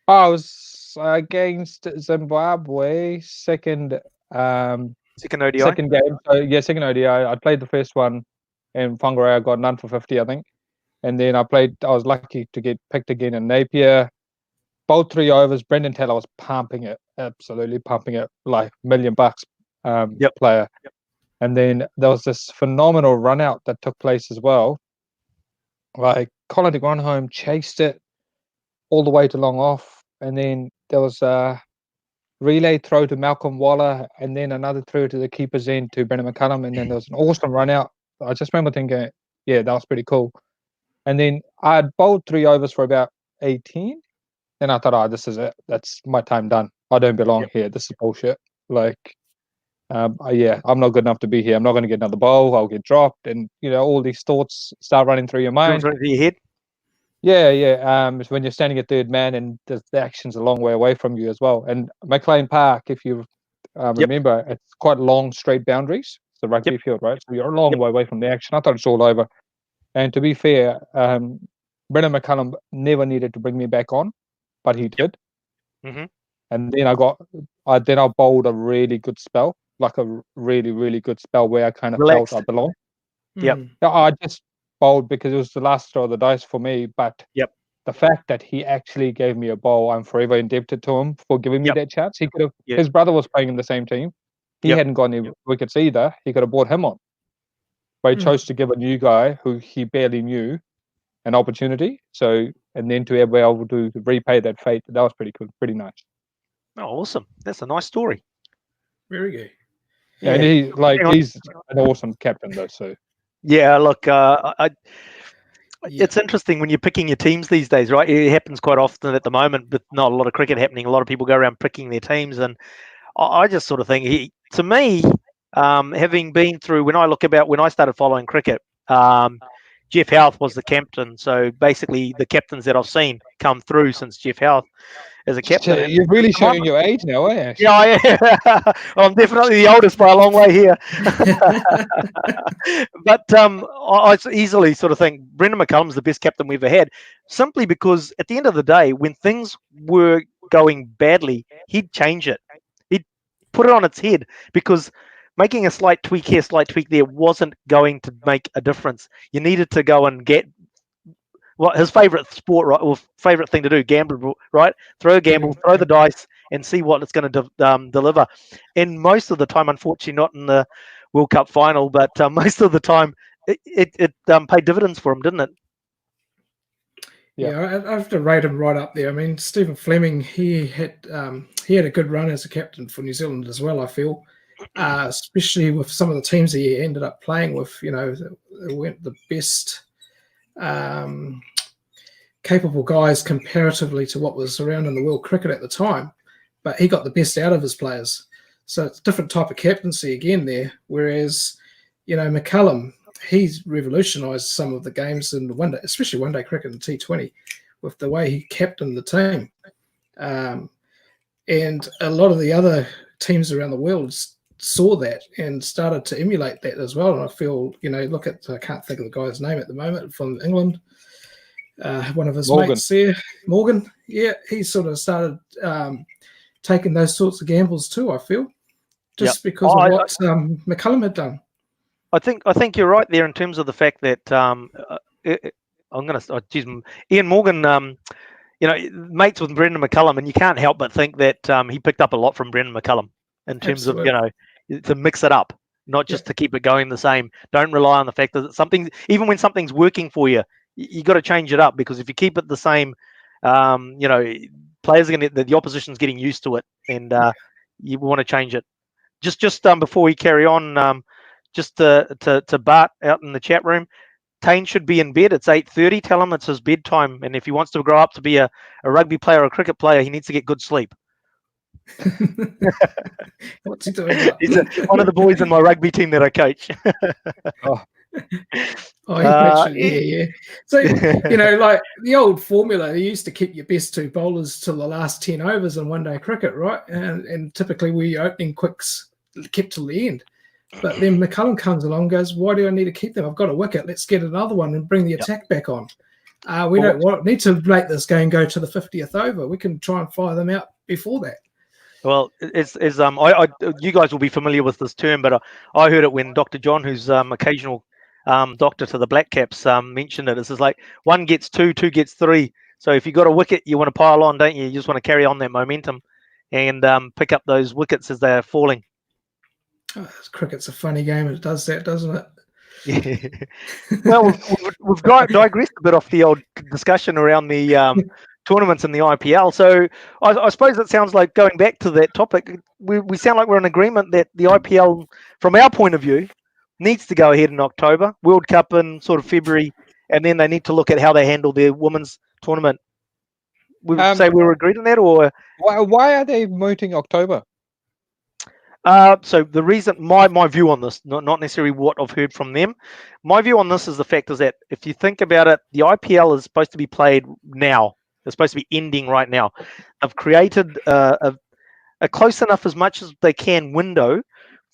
I was against Zimbabwe, second ODI. Second game. So second ODI. I played the first one, and Whangarei I got none for 50, I think. And then I was lucky to get picked again in Napier. Bowled 3 overs. Brendan Taylor was absolutely pumping it, like $1 million player. Yep. And then there was this phenomenal run out that took place as well. Like Colin de Grandhomme chased it all the way to long off, and then there was a relay throw to Malcolm Waller, and then another throw to the keeper's end to Brendan McCullum, and then there was an awesome run out. I just remember thinking, yeah, that was pretty cool. And then I had bowled 3 overs for about 18. Then I thought, this is it. That's my time done. I don't belong here. This is bullshit. Like, yeah, I'm not good enough to be here. I'm not going to get another bowl. I'll get dropped, and all these thoughts start running through your mind. Through your head. Yeah. It's when you're standing at third man, and the action's a long way away from you as well. And McLean Park, if you remember, it's quite long, straight boundaries. It's a rugby field, right? So you're a long way away from the action. I thought it's all over. And to be fair, Brendan McCullum never needed to bring me back on, but he did. Mm-hmm. And then I bowled a really good spell, like a really, really good spell where I kind of Relaxed. felt I belong. Yep. I just bowled because it was the last throw of the dice for me. But the fact that he actually gave me a bowl, I'm forever indebted to him for giving me that chance. He could have. His brother was playing in the same team. He hadn't got any wickets either. He could have brought him on, but he chose to give a new guy who he barely knew an opportunity. So, and then to be able to repay that fate, that was pretty cool, pretty nice. Oh, awesome! That's a nice story. Very good. Yeah, and he's an awesome captain though. So yeah, look, it's interesting when you're picking your teams these days, right? It happens quite often at the moment, but not a lot of cricket happening. A lot of people go around picking their teams, and I just sort of think, to me, having been through when I started following cricket, Jeff Houth was the captain. So basically, the captains that I've seen come through since Jeff Houth as a captain. You're really showing your age now, eh? Yeah, I'm definitely the oldest by a long way here. But I easily sort of think Brendan McCullum's the best captain we've ever had, simply because at the end of the day, when things were going badly, he'd change it. He'd put it on its head, because making a slight tweak here, slight tweak there wasn't going to make a difference. You needed to go and get his favorite sport, right, or favorite thing to do, gamble, right? Throw a gamble, throw the dice, and see what it's going to deliver. And most of the time, unfortunately, not in the World Cup final, but most of the time, it paid dividends for him, didn't it? Yeah, I have to rate him right up there. I mean, Stephen Fleming, he had a good run as a captain for New Zealand as well, I feel. Especially with some of the teams he ended up playing with, they weren't the best capable guys comparatively to what was around in the world cricket at the time, but he got the best out of his players. So it's a different type of captaincy again there. Whereas, McCullum, he's revolutionised some of the games in the one day, especially one day cricket and T20, with the way he captained the team. And a lot of the other teams around the world saw that and started to emulate that as well. And I feel, look at, I can't think of the guy's name at the moment, from England, one of his mates there, Morgan. Yeah, he sort of started taking those sorts of gambles too, I feel, just because of what McCullum had done. I think you're right there in terms of the fact that Ian Morgan, mates with Brendan McCullum, and you can't help but think that he picked up a lot from Brendan McCullum in terms of, to mix it up, not just to keep it going the same. Don't rely on the fact that even when something's working for you, you got to change it up, because if you keep it the same, players are the opposition's getting used to it, and you want to change it. Just before we carry on, just to Bart out in the chat room, Tane should be in bed. It's 8:30. Tell him it's his bedtime, and if he wants to grow up to be a rugby player or a cricket player, he needs to get good sleep. What's he doing? He's one of the boys in my rugby team that I coach. Yeah. So, like the old formula, you used to keep your best two bowlers till the last 10 overs in one day cricket, right? And typically we opening quicks kept till the end. But then McCullum comes along and goes, why do I need to keep them? I've got a wicket. Let's get another one and bring the attack back on. We don't need to make this game go to the 50th over. We can try and fire them out before that. Well, you guys will be familiar with this term, but I heard it when Dr. John, who's occasional doctor to the Black Caps, mentioned it. It's just like 1 gets 2, 2 gets 3. So if you got a wicket, you want to pile on, don't you? You just want to carry on that momentum and pick up those wickets as they're falling. Oh, cricket's a funny game. It does that, doesn't it? Yeah. Well, we've digressed a bit off the old discussion around the tournaments in the IPL. So I suppose it sounds like, going back to that topic, we sound like we're in agreement that the IPL, from our point of view, needs to go ahead in October, World Cup in sort of February, and then they need to look at how they handle their women's tournament. We would say we're agreed on that, or why are they mooting October? So the reason, my view on this, not necessarily what I've heard from them, my view on this is the fact is that if you think about it, the IPL is supposed to be played now. It's supposed to be ending right now. They've created a close enough as much as they can window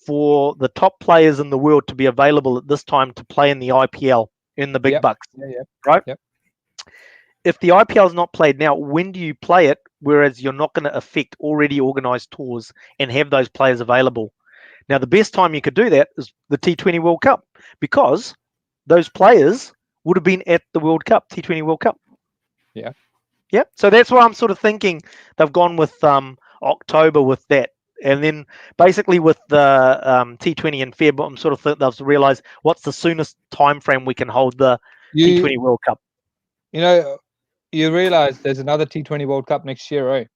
for the top players in the world to be available at this time to play in the IPL, in the big Yep. bucks, Yeah. right? Yep. If the IPL is not played now, when do you play it? Whereas you're not going to affect already organised tours and have those players available. Now, the best time you could do that is the T20 World Cup, because those players would have been at the World Cup, T20 World Cup. Yeah. Yeah. So that's why I'm sort of thinking they've gone with October with that. And then basically with the T20 in Feb, I'm sort of they've realised what's the soonest time frame we can hold the T20 You World Cup. you know you realise there's another T20 World Cup next year, right?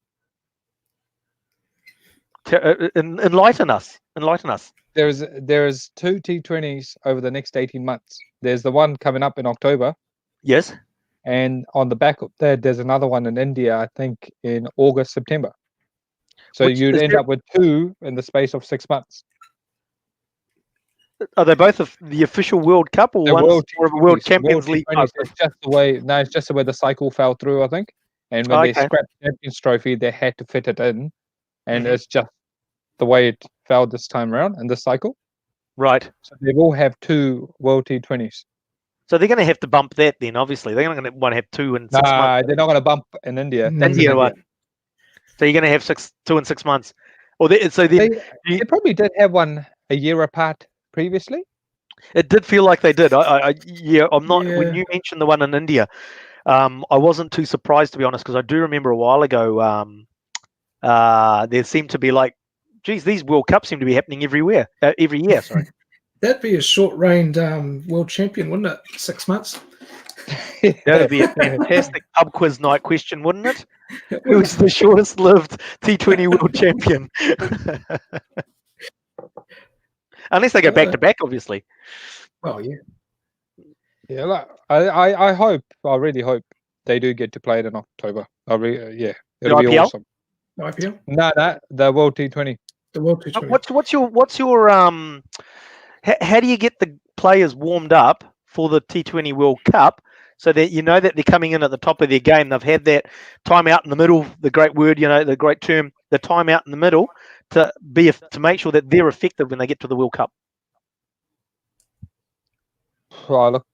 Enlighten us. Enlighten us. There's two T20s over the next 18 months. There's the one coming up in October, Yes. and on the back of that, there's another one in India, I think, in August, September. So Which you'd is end there, up with two in the space of 6 months. are they both the official World Cup, or The one's World more of a World T20s, Champions World League T20s, type it's just the way. No, it's just the way the cycle fell through, I think. And when thing? they Okay. scrapped the Champions Trophy, they had to fit it in, and Mhm. it's just the way it fell this time around in this cycle. Right. So they will have two World T20s. So they're going to have to bump that then. Obviously, they're going to want to have 2 in 6 months. Nah, they're not going to bump in India. That's in India India. one. So you're going to have 2 in 6 months. Or so then They probably did have one a year apart previously. it did feel like they did. Yeah, I'm not. Yeah. When you mentioned the one in India, I wasn't too surprised, to be honest, because I do remember a while ago. There seemed to be like, geez, these World Cups seem to be happening everywhere, every year. Sorry. That'd be a short-reigned world champion, wouldn't it? 6 months. That would be a fantastic pub quiz night question, wouldn't it? Who's the shortest lived T20 world champion? Unless they go back to back, obviously. Oh yeah. Yeah, like, I hope, I really hope they do get to play it in October. Yeah, it'll be IPL? awesome. The IPL, No, the World T20. the World T20. What's your how do you get the players warmed up for the T20 World Cup so that you know that they're coming in at the top of their game? They've had that time out in the middle, the great word, the great term, the time out in the middle to make sure that they're effective when they get to the World Cup. Oh, look,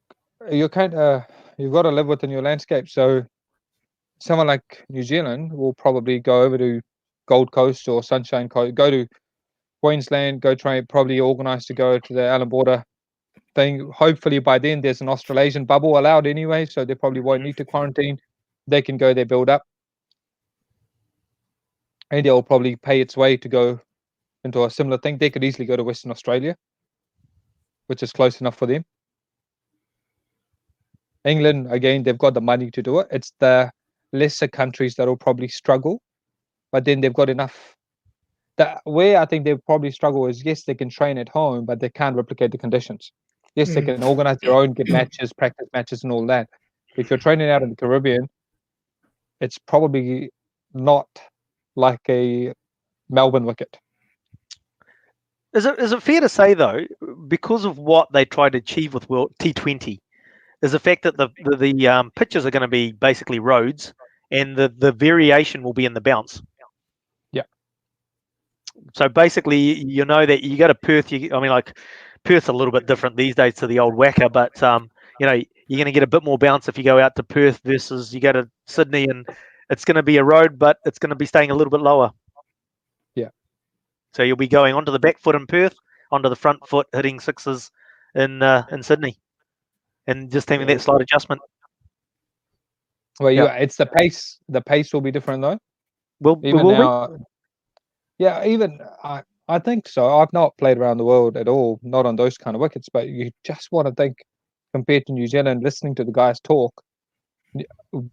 you can't. You've got to live within your landscape. So, someone like New Zealand will probably go over to Gold Coast or Sunshine Coast, go to Queensland, go try probably organise to go to the Allan Border thing. Hopefully by then there's an Australasian bubble allowed anyway, so they probably won't need to quarantine. They can go there, build up. India will probably pay its way to go into a similar thing. They could easily go to Western Australia, which is close enough for them. England, again, they've got the money to do it. It's the lesser countries that will probably struggle, but then they've got enough. Where I think they probably struggle is, yes, they can train at home, but they can't replicate the conditions. Yes, they can organize their own, get matches, practice matches, and all that. If you're training out in the Caribbean, it's probably not like a Melbourne wicket. Is it fair to say though, because of what they tried to achieve with World T20, is the fact that the pitches are going to be basically roads, and the variation will be in the bounce. Yeah. So basically, you know that you go to Perth. Perth's a little bit different these days to the old whacker, but you're going to get a bit more bounce if you go out to Perth versus you go to Sydney, and it's going to be a road, but it's going to be staying a little bit lower. Yeah. So you'll be going onto the back foot in Perth, onto the front foot, hitting sixes in Sydney, and just having that slight adjustment. Well, it's the pace. The pace will be different though. Will now, yeah, even I think so. I've not played around the world at all, not on those kind of wickets, but you just want to think, compared to New Zealand, listening to the guys talk,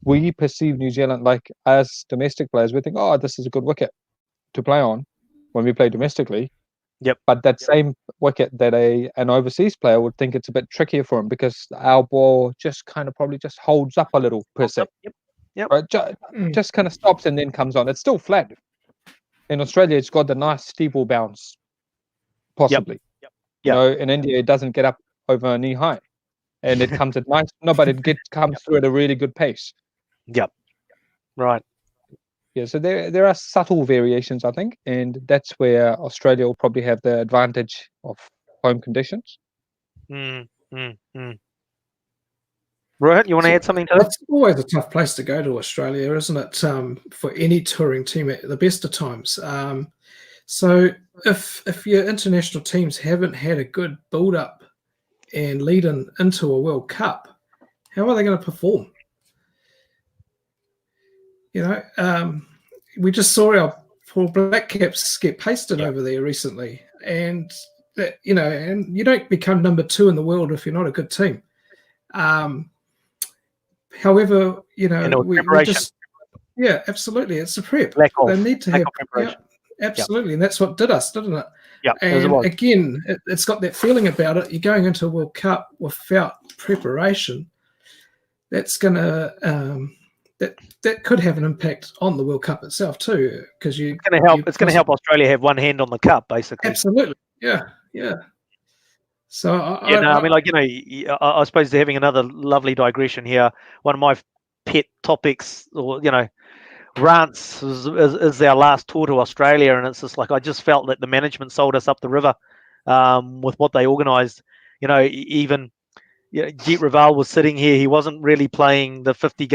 we perceive New Zealand, like as domestic players, we think, oh, this is a good wicket to play on when we play domestically. Yep. But that same wicket that an overseas player would think it's a bit trickier for him, because our ball just kind of probably just holds up a little per se. Yep. Right? Just kind of stops and then comes on. It's still flat. In Australia, it's got the nice steeple bounce possibly. Yep. You know, in India, it doesn't get up over knee high, and it comes at nice. No, but it comes through at a really good pace. Yep. Right. Yeah, so there are subtle variations, I think, and that's where Australia will probably have the advantage of home conditions. Mm, mm, mm. Rohit, you want to add something to that? It's always a tough place to go to Australia, isn't it? For any touring team at the best of times. So if your international teams haven't had a good build up and lead into a World Cup, how are they going to perform? You know, we just saw our poor Black Caps get pasted over there recently, and that, you know, and you don't become number 2 in the world if you're not a good team. However, you know, we just, yeah, absolutely, it's a prep. They need to have preparation. Yeah, absolutely, and that's what did us, didn't it? Yeah, and again, it's got that feeling about it. You're going into a World Cup without preparation. That's gonna that could have an impact on the World Cup itself too, because it's going to help. It's going to help Australia have one hand on the cup, basically. Absolutely, yeah. So I mean, like, you know, I suppose they're having another lovely digression here. One of my pet topics, or, you know, rants is our last tour to Australia, and it's just like I just felt that the management sold us up the river with what they organised. You know, even Jeet Raval was sitting here. He wasn't really playing the 50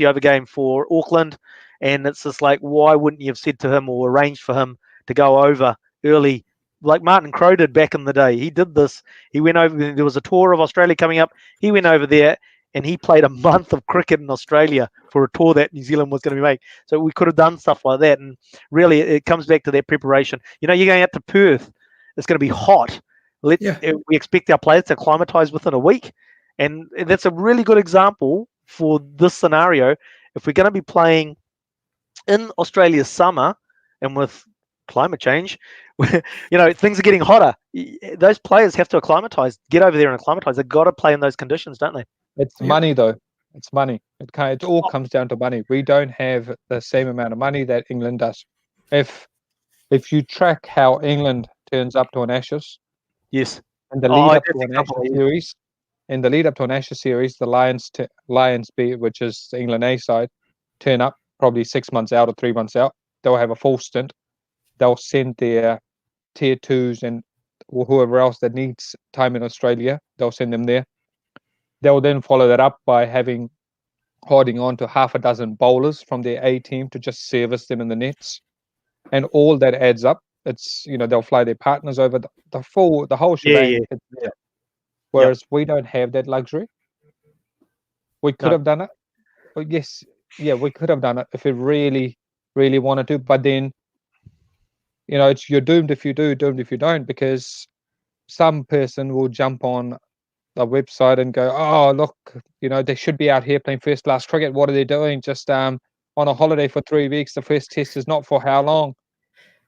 over game for Auckland, and it's just like, why wouldn't you have said to him or arranged for him to go over early, like Martin Crowe did back in the day? He did this. He went over. There was a tour of Australia coming up. He went over there and he played a month of cricket in Australia for a tour that New Zealand was going to be making. So we could have done stuff like that. And really, it comes back to that preparation. You know, you're going out to Perth. It's going to be hot. We expect our players to acclimatise within a week. And that's a really good example for this scenario. If we're going to be playing in Australia's summer and with climate change, you know, things are getting hotter. Those players have to acclimatise, get over there and acclimatise. They've got to play in those conditions, don't they? It's money, though. It's money. It all comes down to money. We don't have the same amount of money that England does. If you track how England turns up to an Ashes, yes, and the lead up to an Ashes series, in the lead up to an Ashes series, the Lions B, which is the England A side, turn up probably 6 months out or 3 months out. They'll have a full stint. They'll send their tier 2s and whoever else that needs time in Australia. They'll send them there. They'll then follow that up by holding on to half a dozen bowlers from their A team to just service them in the nets, and all that adds up. It's, you know, they'll fly their partners over the whole shebang. Yeah. Whereas we don't have that luxury. We could have done it. But yes, we could have done it if we really, really wanted to. But then, you know, you're doomed if you do, doomed if you don't, because some person will jump on the website and go, oh, look, you know, they should be out here playing first class cricket. What are they doing? Just on a holiday for 3 weeks. The first test is not for how long?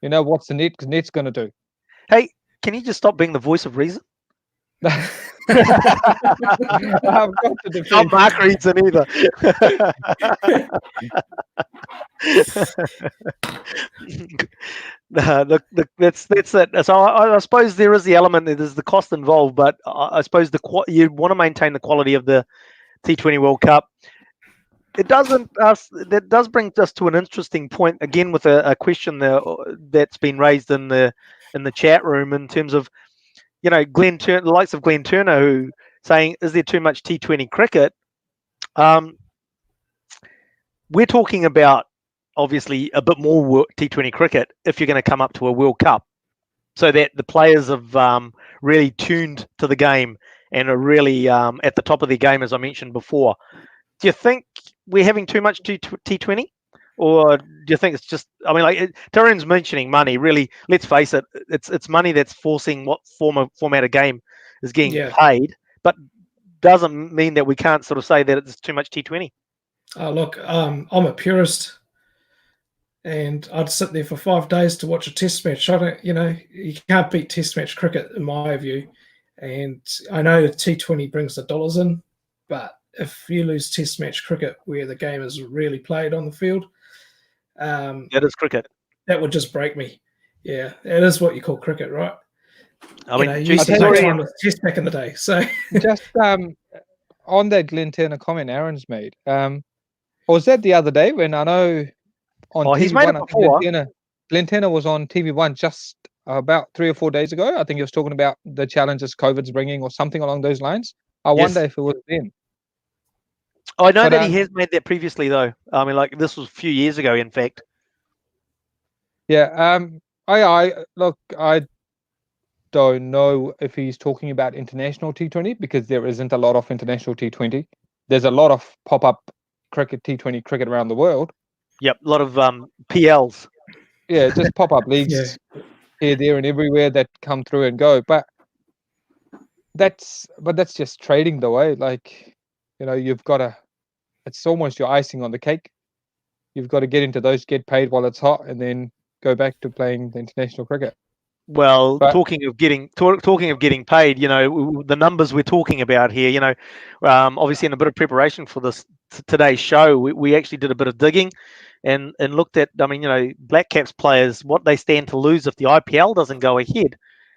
You know, what's the net's going to do? Hey, can you just stop being the voice of reason? I've got to defend. Not Mark reads it either. That's it. So I suppose there is the element. There's the cost involved, but I suppose you want to maintain the quality of the T20 World Cup. It doesn't. That does bring us to an interesting point again with a question that's been raised in the chat room in terms of, you know, the likes of Glenn Turner, who saying, is there too much T20 cricket? We're talking about obviously a bit more T20 cricket if you're going to come up to a World Cup, so that the players have really tuned to the game and are really at the top of their game, as I mentioned before. Do you think we're having too much T20? Or do you think it's just, I mean, like Tarun's mentioning money, really, let's face it, it's money that's forcing what format of game is getting paid, but doesn't mean that we can't sort of say that it's too much T20. Look, I'm a purist, and I'd sit there for 5 days to watch a test match. I don't, you know, you can't beat test match cricket in my view. And I know the T20 brings the dollars in, but if you lose test match cricket where the game is really played on the field, that is cricket. That would just break me. Yeah, it is what you call cricket, right? I You mean, know, you geez, used to he's play already time with chess back in the day. So Just on that Glen Turner comment Aaron's made, or was that the other day when I know on Oh, he's made TV1, it I think before. Glen Turner was on TV1 just about 3 or 4 days ago. I think he was talking about the challenges COVID's bringing or something along those lines. I Yes. wonder if it was them. I know But that he has made that previously, though. I mean, like this was a few years ago, in fact. yeah, I look, I don't know if he's talking about international T20 because there isn't a lot of international T20. There's a lot of pop-up cricket, T20 cricket around the world. Yep, a lot of PLs. Yeah, just pop-up yeah, leagues here, there, and everywhere that come through and go. But that's just trading the way. Like, you've got to. It's almost your icing on the cake. You've got to get into those, get paid while it's hot, and then go back to playing the international cricket. Well, But talking of getting paid, the numbers we're talking about here, obviously in a bit of preparation for this today's show, we actually did a bit of digging and looked at, I mean, Black Caps players, what they stand to lose if the IPL doesn't go ahead.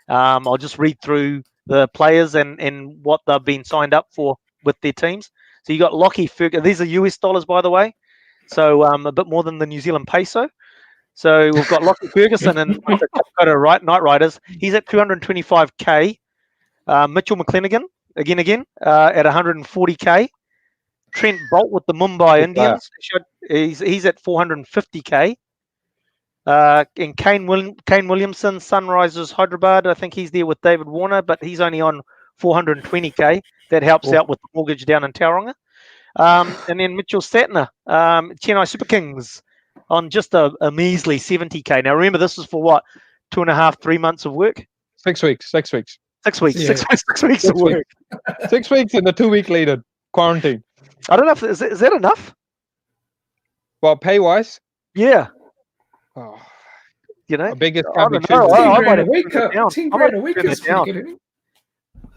I'll just read through the players and what they've been signed up for with their teams. So you got Lockie Ferguson. These are US dollars, by the way. So a bit more than the New Zealand peso. So we've got Lockie Ferguson and the Kolkata Knight Riders. He's at 225k. Mitchell McClenaghan again at 140k. Trent Bolt with the Mumbai good player. Indians. He's at 450k. And Kane Williamson, Sunrisers Hyderabad. I think he's there with David Warner, but he's only on 420k. That helps Oh. out with the mortgage down in Tauranga. And then Mitchell Statner, Chennai Super Kings, on just a measly 70k. Now remember, this is for what, 2.5, 3 months of work? 6 weeks. 6 weeks. Yeah. 6 weeks of work. 6 weeks in the 2-week later quarantine. I don't know if is that enough? Well, pay wise, Yeah, oh, a biggest I company don't know. chooses. 10 I grand might a have to week. turn it down. 10 I might grand a have to week turn is it pretty down. good. Isn't it?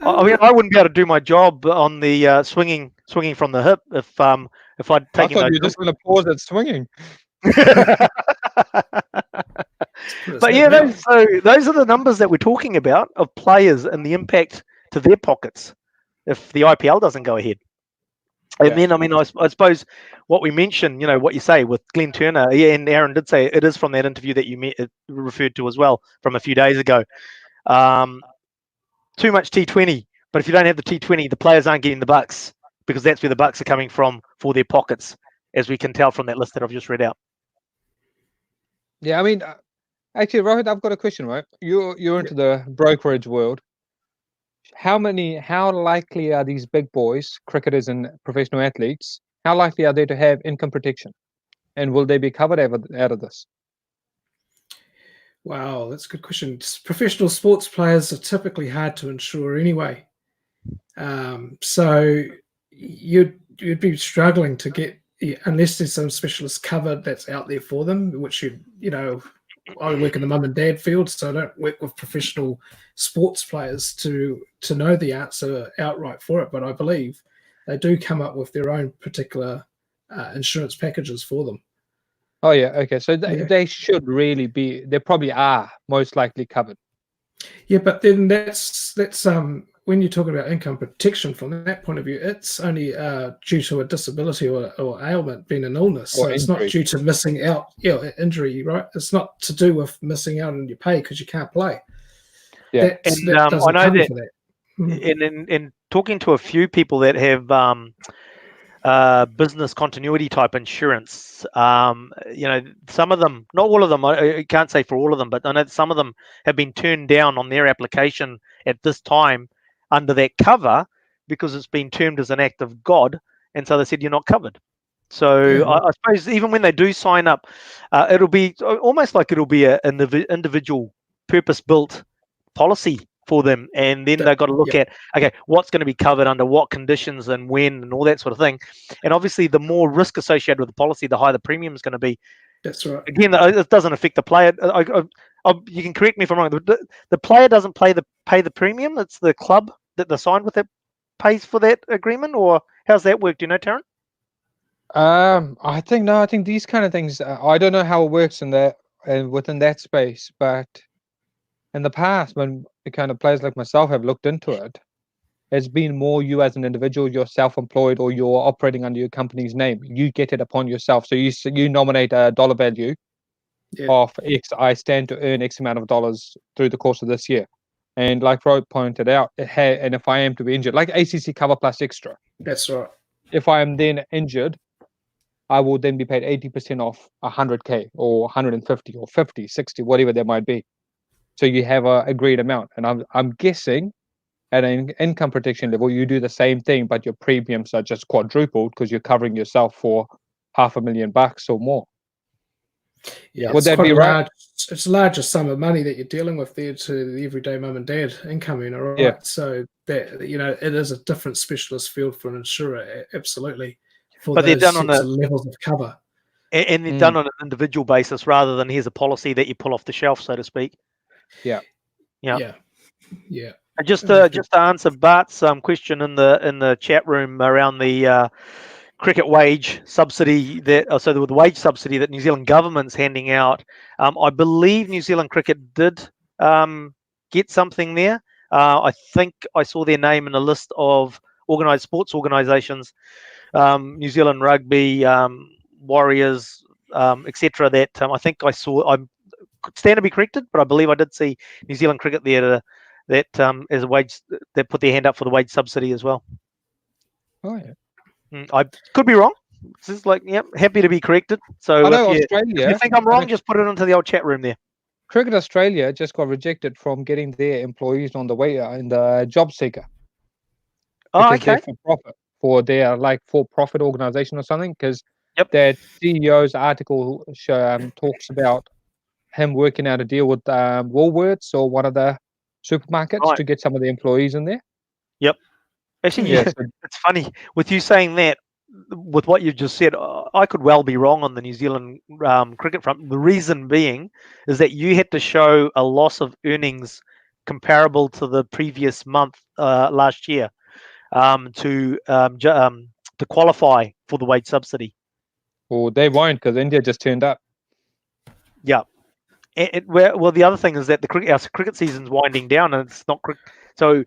I mean, I wouldn't be able to do my job on the swinging from the hip if I'd I taken thought those. you were just going to pause at swinging. But yeah, those are the numbers that we're talking about of players and the impact to their pockets if the IPL doesn't go ahead. And then, I mean, I suppose what we mentioned, what you say with Glen Turner, yeah, and Aaron did say it is from that interview that you referred to as well from a few days ago. Too much T20, but if you don't have the T20, the players aren't getting the bucks because that's where the bucks are coming from for their pockets, as we can tell from that list that I've just read out. Yeah, I mean, actually, Rohit, I've got a question, right? You're into the brokerage world. How likely are these big boys, cricketers and professional athletes, how likely are they to have income protection? And will they be covered out of this? Wow, that's a good question. Professional sports players are typically hard to insure anyway. So you'd be struggling to get, unless there's some specialist cover that's out there for them, which I work in the mum and dad field, so I don't work with professional sports players to know the answer outright for it. But I believe they do come up with their own particular insurance packages for them. Oh yeah, okay. So they should really be. They probably are most likely covered. Yeah, but then that's when you're talking about income protection from that point of view, it's only due to a disability or ailment, being an illness. So it's not due to missing out, injury, right? It's not to do with missing out on your pay because you can't play. Yeah, that doesn't I know cover that. For that. In talking to a few people that have business continuity type insurance, some of them, not all of them, I can't say for all of them, but I know that some of them have been turned down on their application at this time under that cover because it's been termed as an act of God, and so they said you're not covered. So I suppose even when they do sign up, it'll be almost like it'll be an individual purpose-built policy for them, and then they've got to look at, okay, what's going to be covered under what conditions and when and all that sort of thing. And obviously the more risk associated with the policy, the higher the premium is going to be. That's right. Again, it doesn't affect the player. You can correct me if I'm wrong. The player doesn't pay the premium. It's the club that they signed with that pays for that agreement, or how's that work? Do you know, Tarun? I think these kind of things. I don't know how it works in that and within that space, but in the past, when the kind of players like myself have looked into it, it's been more you as an individual, you're self-employed or you're operating under your company's name. You get it upon yourself. So you nominate a dollar value of X. I stand to earn X amount of dollars through the course of this year. And like Rohit pointed out, and if I am to be injured, like ACC cover plus extra, That's right. if I am then injured, I will then be paid 80% off 100K or 150 or 50, 60, whatever that might be. So you have a agreed amount. And I'm guessing at an income protection level, you do the same thing, but your premiums are just quadrupled because you're covering yourself for $500,000 or more. Yeah, Would it's that quite be a right? large. It's a larger sum of money that you're dealing with there to the everyday mum and dad income earner, right? Yeah. So that it is a different specialist field for an insurer, absolutely. For But they're those done on sorts a of levels of cover. and they're done on an individual basis rather than here's a policy that you pull off the shelf, so to speak. Yeah. Yeah. And just to answer Bart's question in the chat room around the cricket wage subsidy so the wage subsidy that New Zealand government's handing out, I believe New Zealand Cricket did get something there. I think I saw their name in a list of organised sports organisations, New Zealand Rugby, Warriors, etc. That I think I saw. I stand to be corrected, but I believe I did see New Zealand Cricket there that as a wage that put their hand up for the wage subsidy as well. Oh yeah. I could be wrong. It's just like, yep, happy to be corrected. So I know if you Australia. think I'm wrong, just put it into the old chat room there. Cricket Australia just got rejected from getting their employees on the way in the job seeker. Oh, Because they're okay. for profit, for their like for-profit organization or something. Because Yep. that CEO's article talks about him working out a deal with Woolworths or one of the supermarkets Right. to get some of the employees in there. Yep. Actually, Yeah, so it's funny with you saying that. With what you just said, I could well be wrong on the New Zealand cricket front. The reason being is that you had to show a loss of earnings comparable to the previous month last year to qualify for the wage subsidy. well, they won't because India just turned up. Yeah. Well, the other thing is that our cricket season's winding down, and it's not so.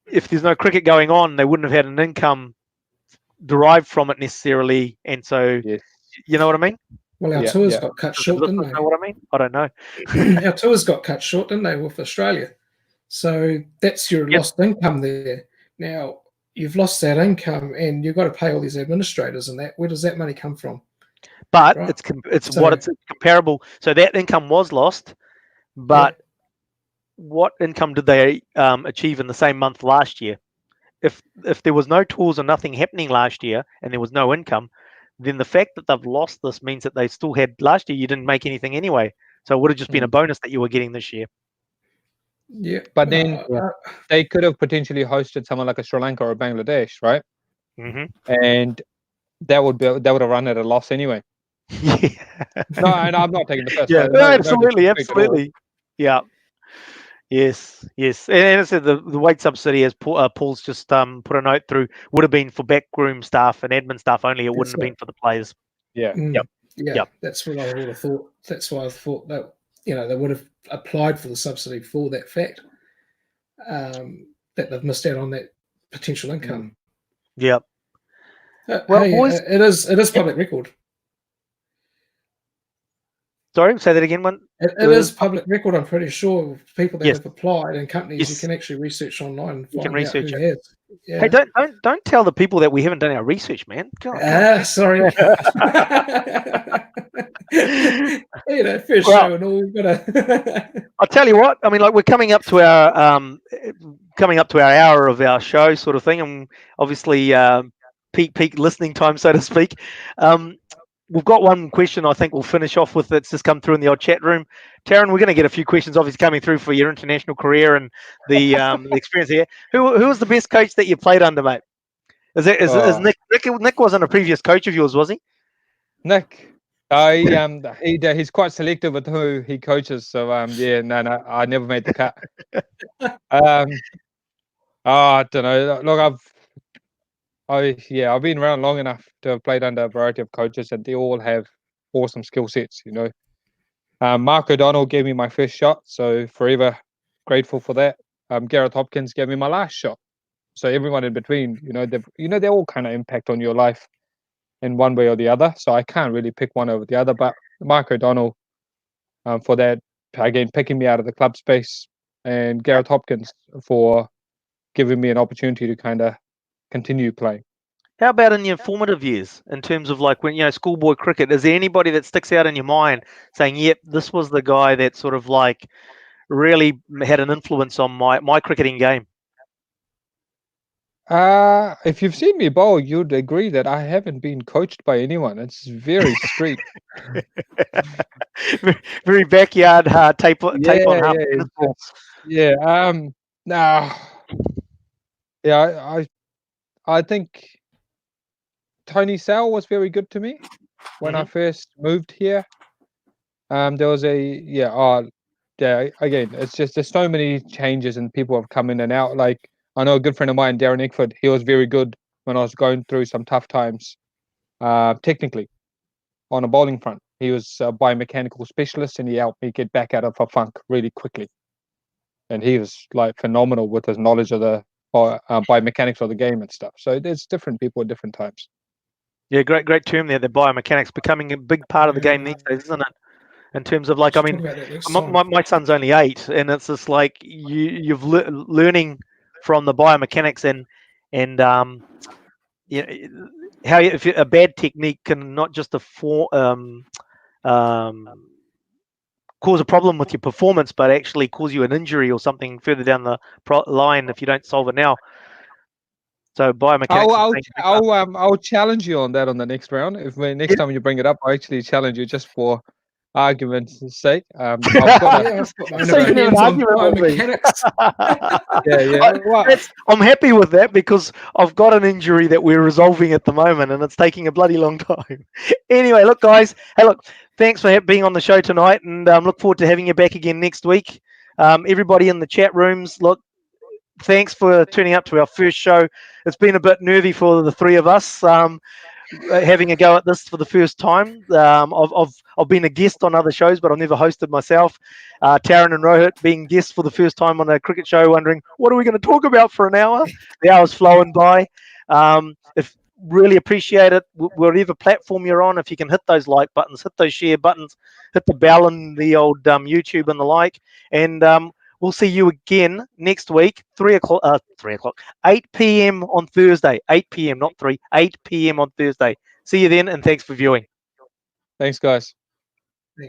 If there's no cricket going on, they wouldn't have had an income derived from it necessarily, and so Yes. you know what I mean. Well, our Yeah, tours yeah. got cut Does short, the didn't listeners they? know what I mean? I don't know. Our tours got cut short, didn't they, with Australia? So that's your lost income there. Now you've lost that income, and you've got to pay all these administrators and that. Where does that money come from? But Right. it's So- it's comparable. So that income was lost, but what income did they achieve in the same month last year? If there was no tours or nothing happening last year and there was no income, then the fact that they've lost this means that they still had last year. You didn't make anything anyway, so it would have just been a bonus that you were getting this year. Yeah, But then they could have potentially hosted someone like a Sri Lanka or Bangladesh, right? Mm-hmm. And that would have run at a loss anyway. Yeah. No, I'm not taking the piss. Yeah. No Absolutely. disrespect at all. Absolutely. Yeah. Yes. And as I said, the wage subsidy, as Paul's just put a note through, would have been for backroom staff and admin staff only. It wouldn't have been for the players. Yeah. Yeah, that's what I would have thought. That's why I thought that they would have applied for the subsidy for that fact, that they've missed out on that potential income. Yep. Well, boys, it is public record. Sorry, say that again. It is public record. I'm pretty sure people that Yes. have applied and companies, Yes. you can actually research online and You can find out research who it. has. Yeah. Hey, don't tell the people that we haven't done our research, man. Sorry. First show and all. We've got to. I'll tell you what. I mean, like we're coming up to our hour of our show, sort of thing, and obviously peak listening time, so to speak. We've got one question I think we'll finish off with that's just come through in the old chat room. Taryn, we're going to get a few questions obviously coming through for your international career and the experience here. Who was the best coach that you played under, mate? Is Nick? Nick wasn't a previous coach of yours, was he? Nick, he's quite selective with who he coaches. So no, I never made the cut. I don't know. Look, I've been around long enough to have played under a variety of coaches, and they all have awesome skill sets. Mark O'Donnell gave me my first shot, so forever grateful for that. Gareth Hopkins gave me my last shot. So everyone in between, they all kind of impact on your life in one way or the other. So I can't really pick one over the other. But Mark O'Donnell, for that, again, picking me out of the club space, and Gareth Hopkins for giving me an opportunity to kind of continue playing. How about in your formative years, in terms of like when, schoolboy cricket? Is there anybody that sticks out in your mind saying, yep, this was the guy that sort of like really had an influence on my cricketing game? If you've seen me bowl, you'd agree that I haven't been coached by anyone. It's very street. Very backyard tape on half Yeah, tennis ball. yeah. Nah, yeah. I think Tony Sale was very good to me when I first moved here. There was again, it's just there's so many changes and people have come in and out. Like I know a good friend of mine, Darren Eckford. He was very good when I was going through some tough times. Technically, on a bowling front, he was a biomechanical specialist, and he helped me get back out of a funk really quickly. And he was like phenomenal with his knowledge of the biomechanics of the game and stuff. So there's different people at different times. Yeah, great term there. The biomechanics becoming a big part of the game these days, isn't it? In terms of like, I mean, my son's only 8, and it's just like you've learning from the biomechanics and how if a bad technique can not just cause a problem with your performance, but actually cause you an injury or something further down the line if you don't solve it now. So biomechanics. I'll challenge you on that on the next round. Next time you bring it up, I actually challenge you just for argument's sake. I've got I'm happy with that because I've got an injury that we're resolving at the moment, and it's taking a bloody long time. Anyway, look, guys. Hey, look. Thanks for being on the show tonight, and look forward to having you back again next week. Everybody in the chat rooms, look. Thanks for tuning up to our first show. It's been a bit nervy for the three of us. Having a go at this for the first time. I've been a guest on other shows, but I've never hosted myself. Tarun and Rohit being guests for the first time on a cricket show, wondering what are we going to talk about for an hour. The hour's flowing by. If really appreciate it, whatever platform you're on, if you can hit those like buttons, hit those share buttons, hit the bell and the old YouTube and the like, and we'll see you again next week, 8 p.m. on Thursday. 8 p.m., not 3, 8 p.m. on Thursday. See you then, and thanks for viewing. Thanks, guys.